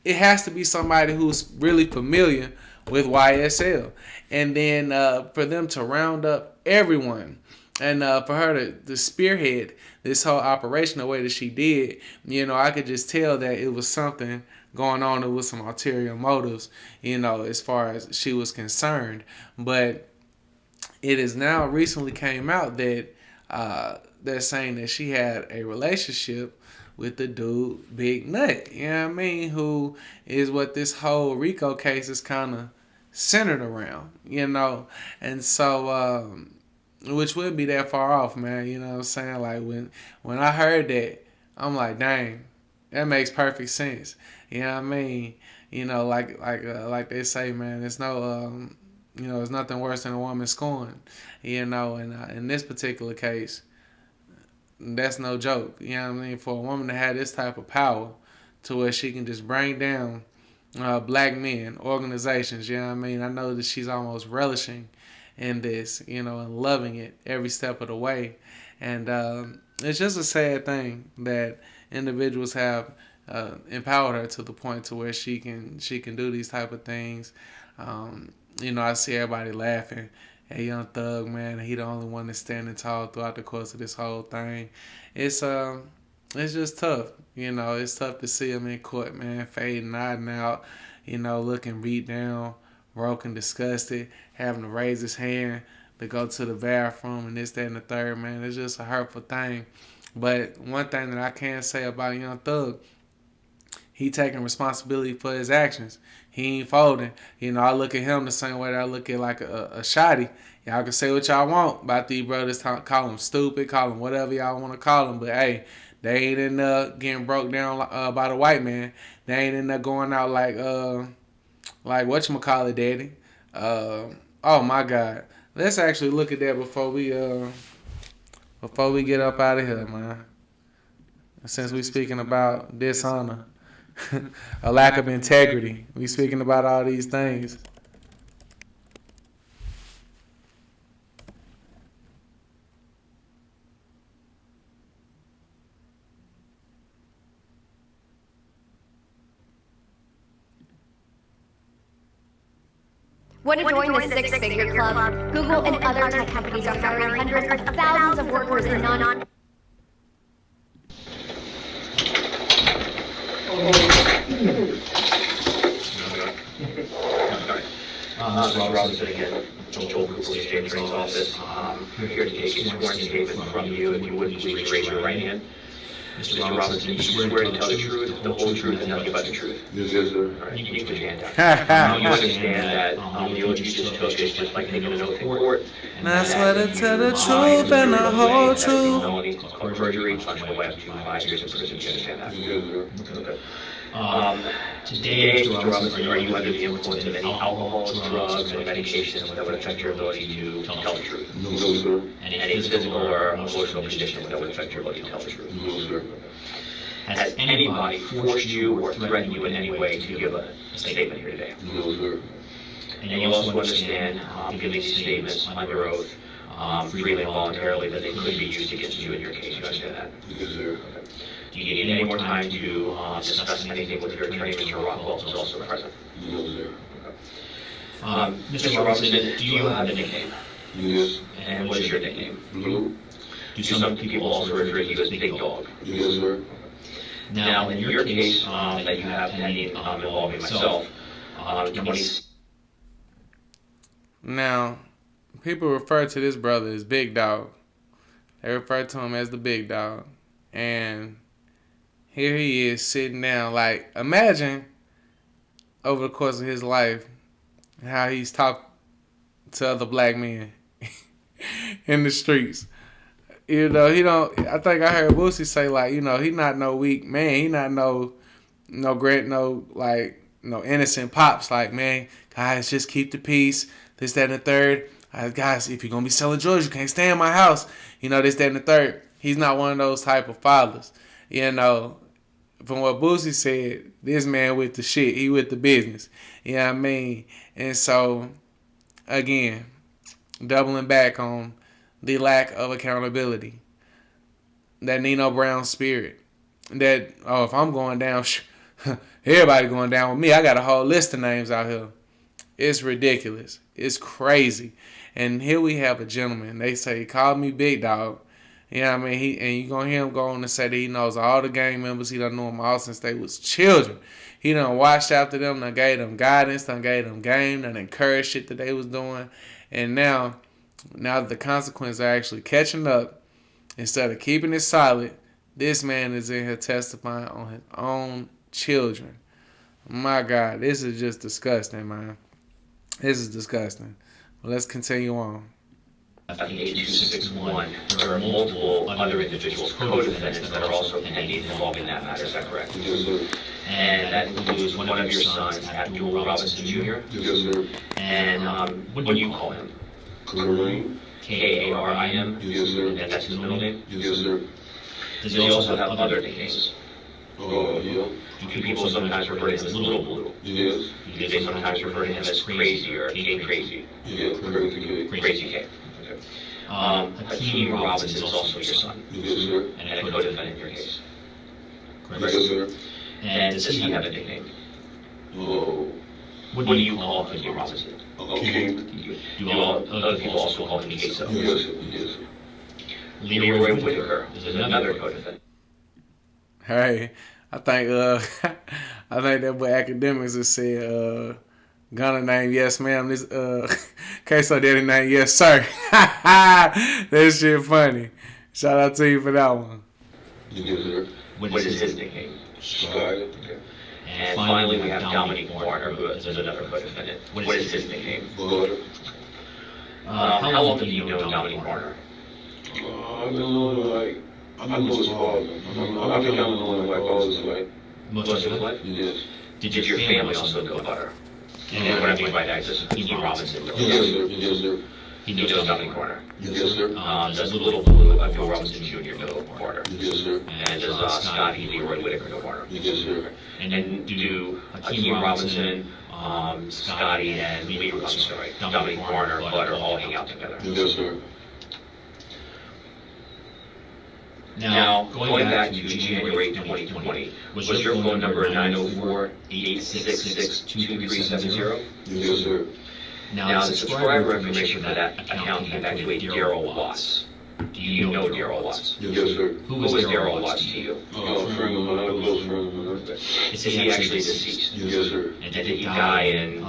It has to be somebody who's really familiar with YSL. And then for them to round up everyone, and for her to spearhead this whole operation the way that she did, you know, I could just tell that it was something going on. It was some ulterior motives, you know, as far as she was concerned. But it is now recently came out that they're saying that she had a relationship with the dude Big Nut, you know what I mean, who is what this whole RICO case is kind of centered around, you know. And so which wouldn't be that far off, man. You know what I'm saying? Like when I heard that, I'm like, dang, that makes perfect sense. You know what I mean? You know, like they say, man, there's no, you know, there's nothing worse than a woman scorned. You know, and in this particular case, that's no joke. You know what I mean? For a woman to have this type of power, to where she can just bring down black men, organizations. You know what I mean? I know that she's almost relishing in this, you know, and loving it every step of the way. And it's just a sad thing that individuals have empowered her to the point to where she can do these type of things. You know, I see everybody laughing at Young Thug, man. He the only one that's standing tall throughout the course of this whole thing. It's just tough. You know, it's tough to see him in court, man, fading, nodding out, you know, looking beat down, broken, disgusted, having to raise his hand to go to the bathroom and this, that, and the third, man. It's just a hurtful thing. But one thing that I can say about Young Thug, he taking responsibility for his actions. He ain't folding. You know, I look at him the same way that I look at like a shotty. Y'all can say what y'all want about these brothers, call them stupid, call them whatever y'all want to call them, but hey, they ain't in there getting broke down by the white man. They ain't in there going out like whatchamacallit, daddy. Oh my God. Let's actually look at that before we get up out of here, man. Since we speaking about dishonor, a lack of integrity, we speaking about all these things. Want to join the six-figure club? Google and other tech companies are hiring hundreds of thousands of workers in non- Rob's sitting in Joel Police Attorney's office. I'm here to take a sworn statement from you, if you wouldn't please raise your right hand. Mr. Robinson, you swear to tell the truth, the whole truth, and nothing but the truth. Yes, sir. All right, you can put your hand down. You understand that the oath you just took is just like taking an oath in court. I swear to tell the truth and the whole truth. It's called perjury, punishable by up to 5 years in prison. You understand that? Yes, sir. Okay. Today, Mr. Robinson, are you under the influence of any alcohol, drugs, or medications that would affect your ability to tell the truth? No, sir. Any physical or emotional condition that would affect your ability to tell the truth? No, sir. Has anybody forced you or threatened you in any way to give a statement here today? No, sir. And you also understand, give these statements under oath, freely and voluntarily, that they could be used against you in your case. You understand that? Yes, sir. Do you need any more time to discuss anything with your attorney, Mr. Rockwell, who's also present? No, sir. Mr. Robinson, do you have a nickname? Yes. And what is your nickname? Blue. Do some people also refer to you as Big Dog? Yes, sir. Now, in your case that you have pending involving myself, Now, people refer to this brother as Big Dog. They refer to him as the Big Dog. And here he is sitting down. Like, imagine over the course of his life how he's talked to other black men in the streets. You know, he don't. I think I heard Boosie say, like, you know, he not no weak man. He not no innocent pops. Like, man, guys, just keep the peace. This, that, and the third. Guys, if you're gonna be selling drugs, you can't stay in my house. You know, this, that, and the third. He's not one of those type of fathers. You know, from what Boosie said, this man with the shit. He with the business. You know what I mean? And so, again, doubling back on the lack of accountability. That Nino Brown spirit. That, oh, if I'm going down, everybody going down with me. I got a whole list of names out here. It's ridiculous. It's crazy. And here we have a gentleman. They say, he called me Big Dog. You know what I mean? And you're going to hear him go on to say that he knows all the gang members. He done knew them all since they was children. He done watched after them, done gave them guidance, done gave them game, done encouraged shit that they was doing. And now that the consequences are actually catching up, instead of keeping it solid, this man is in here testifying on his own children. My God, this is just disgusting, man. This is disgusting. But let's continue on. In 8261, there are multiple other individuals, co-defendants, that are also pending involved in that matter. Is that correct? Yes, sir. And that includes one of your sons, Abdul Robinson Jr. Yes, sir. And what do you call him? Kareem. Karim? Yes, sir. And that's his middle name? Yes, sir. Does he also have other nicknames? Yeah. Do people sometimes refer to him as Little Blue? Yes. Do they sometimes refer to him as Crazy or K Crazy? Yeah, Crazy K. Crazy K. Hakeem Robinson is also your son. Yes, sir. And a co-defendant in your case. Yes, sir. And does he have a nickname? Oh. What do you call Hakeem Robinson? Okay. Do all other people also call him Queso? Yes, yes. Leroy Whitaker is another co-defendant. Hey, I think that boy Academics has said Gunna name yes ma'am. This Queso daddy name yes sir. That shit funny. Shout out to you for that one. Yes, sir. What is his nickname? Sky. And finally, we have Dominique Warner, who is another co-defendant. What is his nickname? Butter. How long have you known Dominique Warner? I've been knowing I know his father. I've been knowing him all his life. Most of his life? Yes. Did your family also know Butter? And what I mean by that is Hakeem Robinson. Yes, sir. Yes, sir. He knows Dominique Warner. Yes, sir. Does Little Blue of Bill Robinson Jr. know Warner? Yes, sir. And does Scotty Leroy Whitaker know Warner? Yes, sir. And do Hakeem Robinson, Scotty, and Dominique Warner, Butter all hang out together? Yes, sir. Now, going back to January 2020, was your phone number 904-866-2370? Yes, sir. Now, the subscriber information for that account came back to a Daryl Watts. Do you know Daryl Watts? Yes, sir. Who was Daryl Watts to you? A friend of mine, a close friend of mine. Is he actually deceased? Yes, sir. And did he die in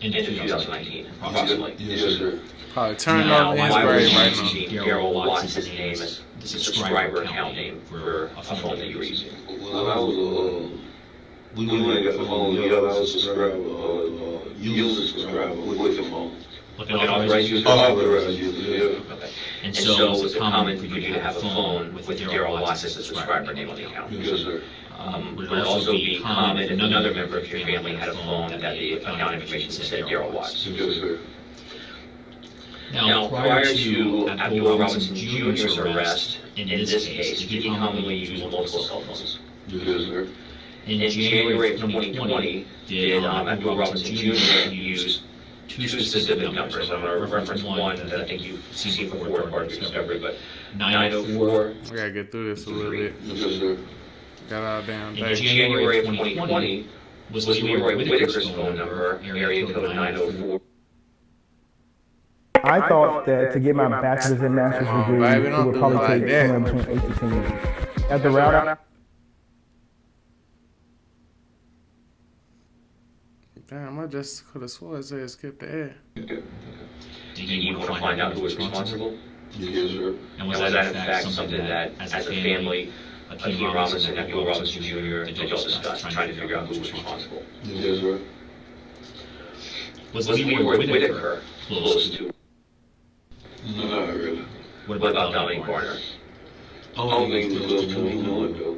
2019, approximately? Yes, sir. Probably turning now, over his why grave was right he now. using Daryl Watts' name as the subscriber account name for a phone that you were using? Well, I was, we went and got the phone, yeah, I was a subscriber, user subscriber with the phone. Like an authorized user? Authorized user, yeah. Okay. And so was it common for you to have a phone with Daryl Watts as the subscriber name on the account? Yes, sir. Would it also be common if another member of your family had a phone that the account information said Daryl Watts? Yes, sir. Now, prior to Abdul Robinson Jr.'s arrest, in this case, did he commonly use multiple cell phones? Yes, sir. In January of 2020, did Abdul Robinson Jr. use two specific numbers? I'm going to reference one that I think you've seen before as part of your discovery, but 904. We gotta get through this a little bit. Yes, sir. Got all damn In day. January of 2020, was Leroy Whitaker's phone number, area code 904. I thought that to get my bachelor's and master's degree, baby, it don't would do probably it like take that. somewhere between 8 to 10 years. At the route, Damn, I just could have swore it said skip the air. Did you want to find out who was responsible? Yes, sir. And was that in fact something that, as a family, Akeem Robinson and Abdul Robinson Jr. did y'all discuss, trying to figure out who was responsible? Yes, sir. Was Leroy Whitaker close to? Not really. What about Dominic Garner? I don't think it was close to me, no, though.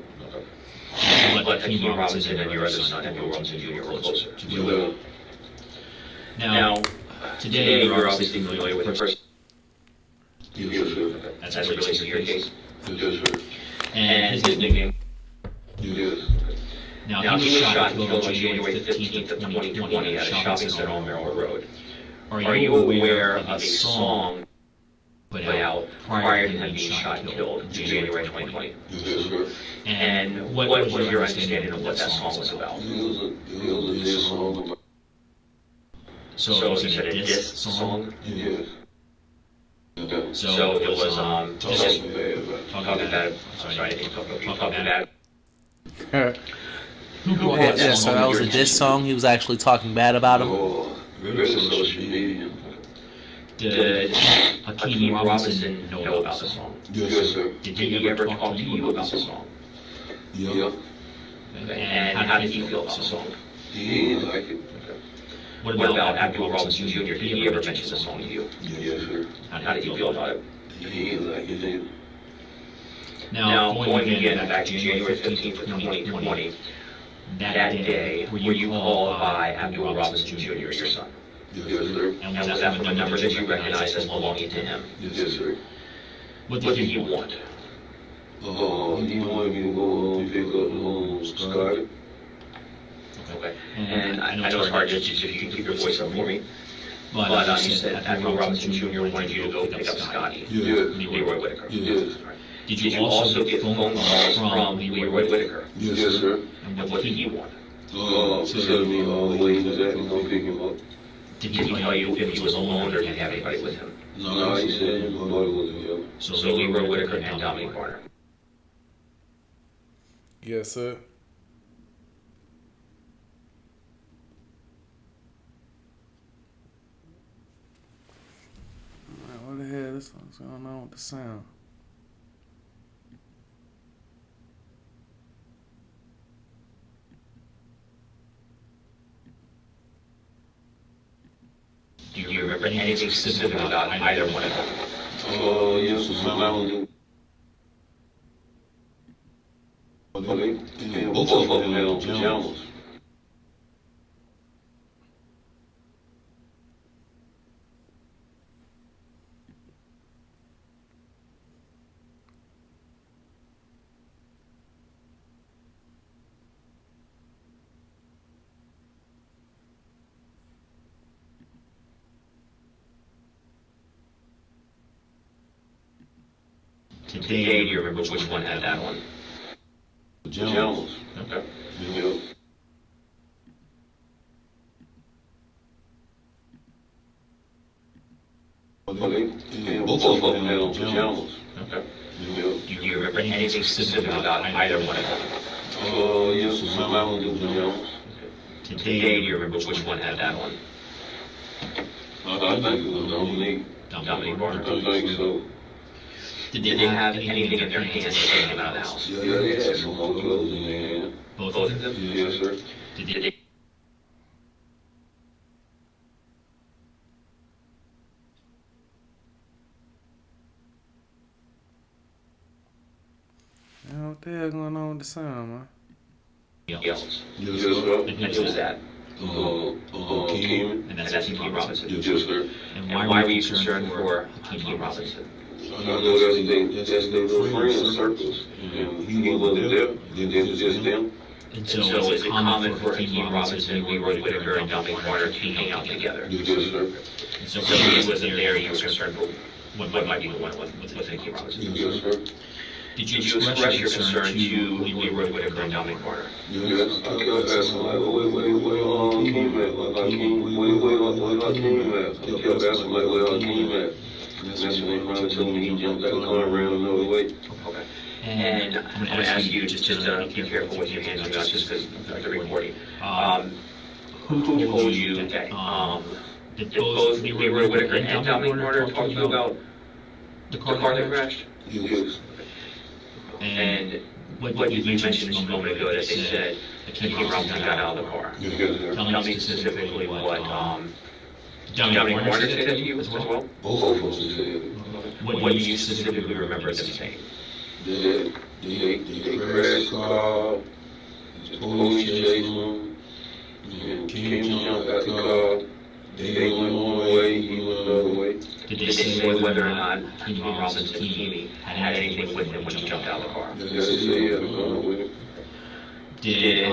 But Akeem Robinson and your other son, Abdul Robinson Jr. were closer. Well, Now, today you're obviously familiar with the person. yes, sir. As it relates to your case. Yes, sir. And his nickname. Yes. Now, he was shot and killed on January 15th of 2020 at a shopping center on Merrill Road. Are you aware of a song put out prior to him being shot and killed in January 2020? Yes, sir. And what was your understanding of what that song was about? It was a diss song. So was it a diss song? Yes. So it was Talking bad about talking bad. Sorry, I didn't talking bad. Yeah, so that was a diss song. He was actually talking bad about him. Oh, rest of social media. Did Akeem Robinson know about the song? Yes, sir. Did he ever talk to you about the song? Yeah. And how did he feel about the song? He didn't like it. What about Abdul Robinson Jr.? Did he ever mention the song to you? Yes, sir. How did you feel about it? He didn't like it either. Now, going again back to January 15th of 2020, that day, were you called by Abdul Robinson Jr., your son? Yes, sir. And was that from a number that you recognized as belonging to him? Yes, sir. What did he want? He wanted me to go pick up Scotty. Okay. And I know it's hard to just if you can keep your voice up for me. But you said Abdul Robinson Jr. wanted you to go pick up Scotty. Yes. Leroy Whitaker. Yes. Did you also get phone calls from Leroy Whitaker? Yes, sir. And what did he want? Tell me where he was at and go pick him up. Did he tell you if he was alone or did he have anybody with him? No, he said his mother was here. So Leroy Whitaker and Dominic Garner. Yes, sir. Man, what the hell? This one's going on with the sound. Do you remember anything specific about either one of them? Yes, my mom. Both of them had on pajamas. Today, do you remember which one had that on? Pajamas. Okay. Yeah. Both of them had on pajamas. Okay. Yeah. Do you remember anything specific about either one of them? Yes, my mom was pajamas. Today, do you remember which one had that on? I think it was Dominique. Dominic Garner. I think so. Did they have anything in their hands that they came out of the house? Yeah, they had some more clothes in their hand. Both of them? Yes, sir. Did they? What the hell going on with the sound, man? Yes. Yes, sir. And who was that? Hakeem. And that's Hakeem Robinson. Yes, sir. And why were you concerned for Hakeem Robinson? I know that's their little friend circles. And he wasn't there. Then it was just them. And so is it common for Hakeem Robinson, Leroy Whitaker, and Dominic Carter to hang out together? Yes, sir. And so he wasn't there, you were concerned for what might be going on with Hakeem Robinson? Yes, sir. Did you express your concern to Leroy Whitaker and Dominic Carter? Yes, I kept asking like, where Hakeem at? Where Hakeem at? I kept asking like, where Hakeem at? And that's when they finally told me he jumped out the car and ran another way. Okay. And I'm going to ask you just to be careful with your hands, not just because of the recording. Who told you that did both Leroy Whitaker and Dominic Carter talk to you about the car that crashed? Yes. And what you mentioned just a moment ago that they said Hakeem Robinson got out of the car. Tell me specifically what Dominic Carter said to you as well? Both of them said. What do you specifically remember them saying? They crashed the car, the police chased them, and Kim jumped out the car. They went one way, he went another way. Did they say whether or not Hakeem Robinson had anything with him when he jumped out of the car? Yes, they said he had a gun with him. Did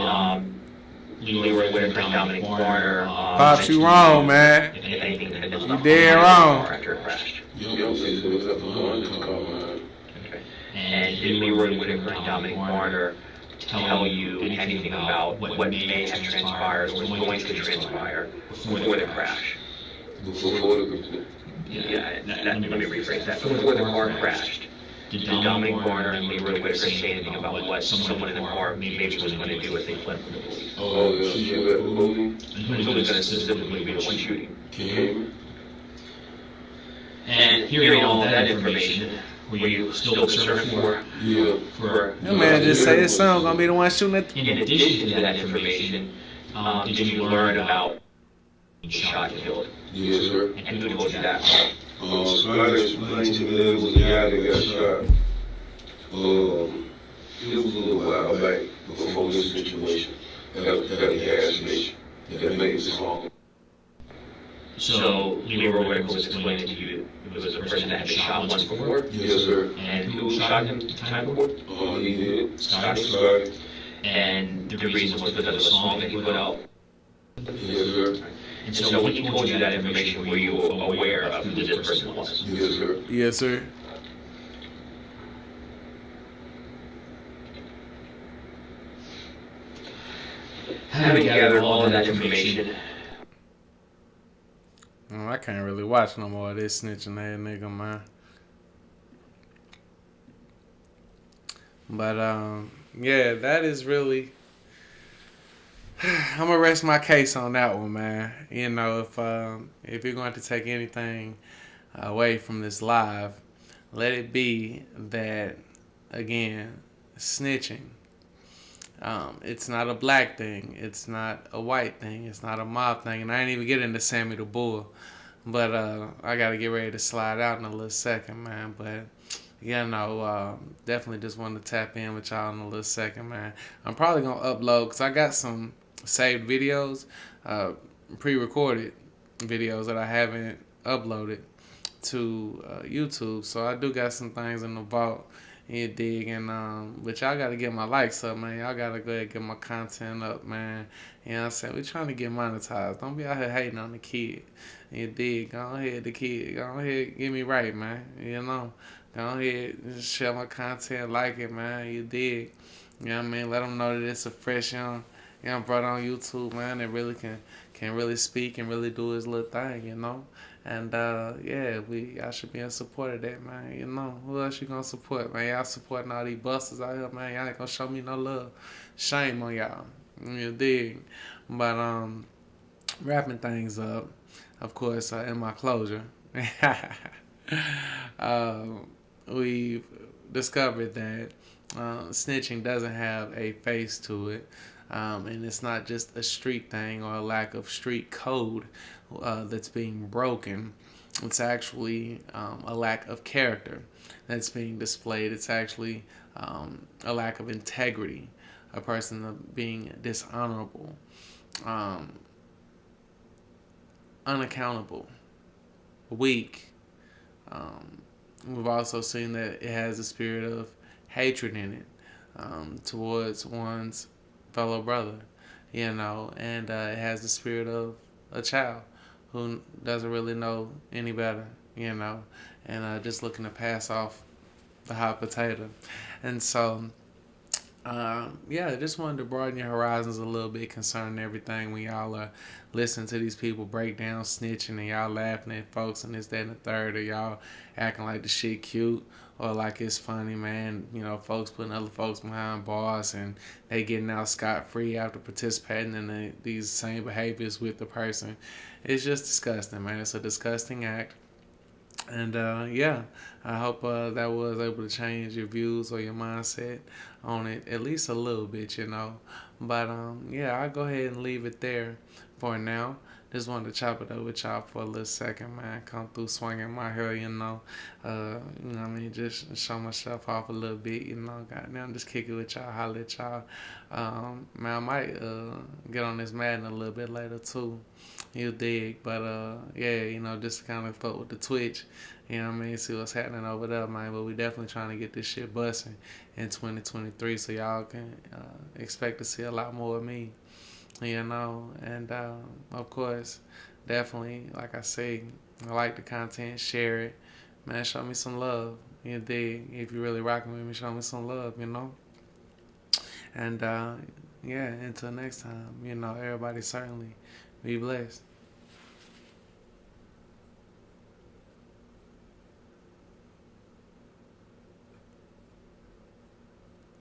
Leroy Whitaker and Dominic Carter Pops, you wrong, man. if anything had been You dead wrong. after it crashed? Young said there was a gun in the car, man. Okay. And did Leroy Whitaker and Dominic Carter tell you anything about what may have transpired or was going to transpire before the crash? Before the Yeah, let me rephrase that. Before the car crashed, did Dominic Carter and Leroy Whitaker say anything about what someone in the car maybe was going to do if they fled from the police? Oh, yeah, she at the police. And who was going to specifically be the one shooting? Kim. And hearing all that information, were you still concerned for? Yeah. That man just say his son gonna be the one shooting at In addition to that information, did you learn about being shot and killed? Yes, sir. And who told you that? Scott explained to me that it was a guy that got shot. It was a little while back before this situation. At a gas station. That made it long. So Leroy Whitaker was explaining to you it was a person that had been shot once before? Yes, sir. And who shot him the time before? He did. Scotty. And the reason was because of the song that he put out? Yes, sir. And so when he told you that information, were you aware of who this person was? Yes, sir. Yes, sir. Having gathered all of that information, I can't really watch no more of this snitching ass nigga, man. But yeah, that is really. I'm gonna rest my case on that one, man. You know, if you're going to take anything away from this live, let it be that, again, snitching. It's not a black thing. It's not a white thing. It's not a mob thing. And I ain't even get into Sammy the Bull. But I got to get ready to slide out in a little second, man. But, you know, definitely just wanted to tap in with y'all in a little second, man. I'm probably going to upload, because I got some saved videos, pre-recorded videos that I haven't uploaded to YouTube. So I do got some things in the vault. You dig? And but y'all gotta get my likes up, man. Y'all gotta go ahead and get my content up, man. You know what I'm saying? We trying to get monetized. Don't be out here hating on the kid. You dig? Go ahead, the kid. Go ahead, get me right, man. You know? Go ahead, just share my content, like it, man. You dig? You know what I mean? Let them know that it's a fresh young brother on YouTube, man, that really can really speak and really do his little thing, you know? And, yeah, y'all should be in support of that, man. You know, who else you gonna support, man? Y'all supporting all these busters out here, man. Y'all ain't gonna show me no love. Shame on y'all. You dig? But, wrapping things up, of course, in my closure. we've discovered that snitching doesn't have a face to it. And it's not just a street thing or a lack of street code that's being broken. It's actually a lack of character that's being displayed. It's actually a lack of integrity, a person being dishonorable, unaccountable, weak. We've also seen that it has a spirit of hatred in it towards one's fellow brother, and it has the spirit of a child who doesn't really know any better, and just looking to pass off the hot potato. And so, I just wanted to broaden your horizons a little bit concerning everything when y'all are listening to these people break down snitching and y'all laughing at folks and this, that, and the third, or y'all acting like the shit cute or like it's funny, man. Folks putting other folks behind bars and they getting out scot-free after participating in these same behaviors with the person. It's just disgusting, man. It's a disgusting act. And I hope that was able to change your views or your mindset on it at least a little bit, But I'll go ahead and leave it there for now. Just wanted to chop it up with y'all for a little second, man. Come through swinging my hair, just show myself off a little bit, Goddamn, just kick it with y'all, holler at y'all. Man, I might get on this Madden a little bit later too. You dig, but just kind of fuck with the Twitch, see what's happening over there, man. But we definitely trying to get this shit busting in 2023, so y'all can expect to see a lot more of me, and of course, definitely, like I say, I like the content, share it, man. Show me some love, you dig. If you really rocking with me, show me some love, and until next time, everybody certainly be blessed.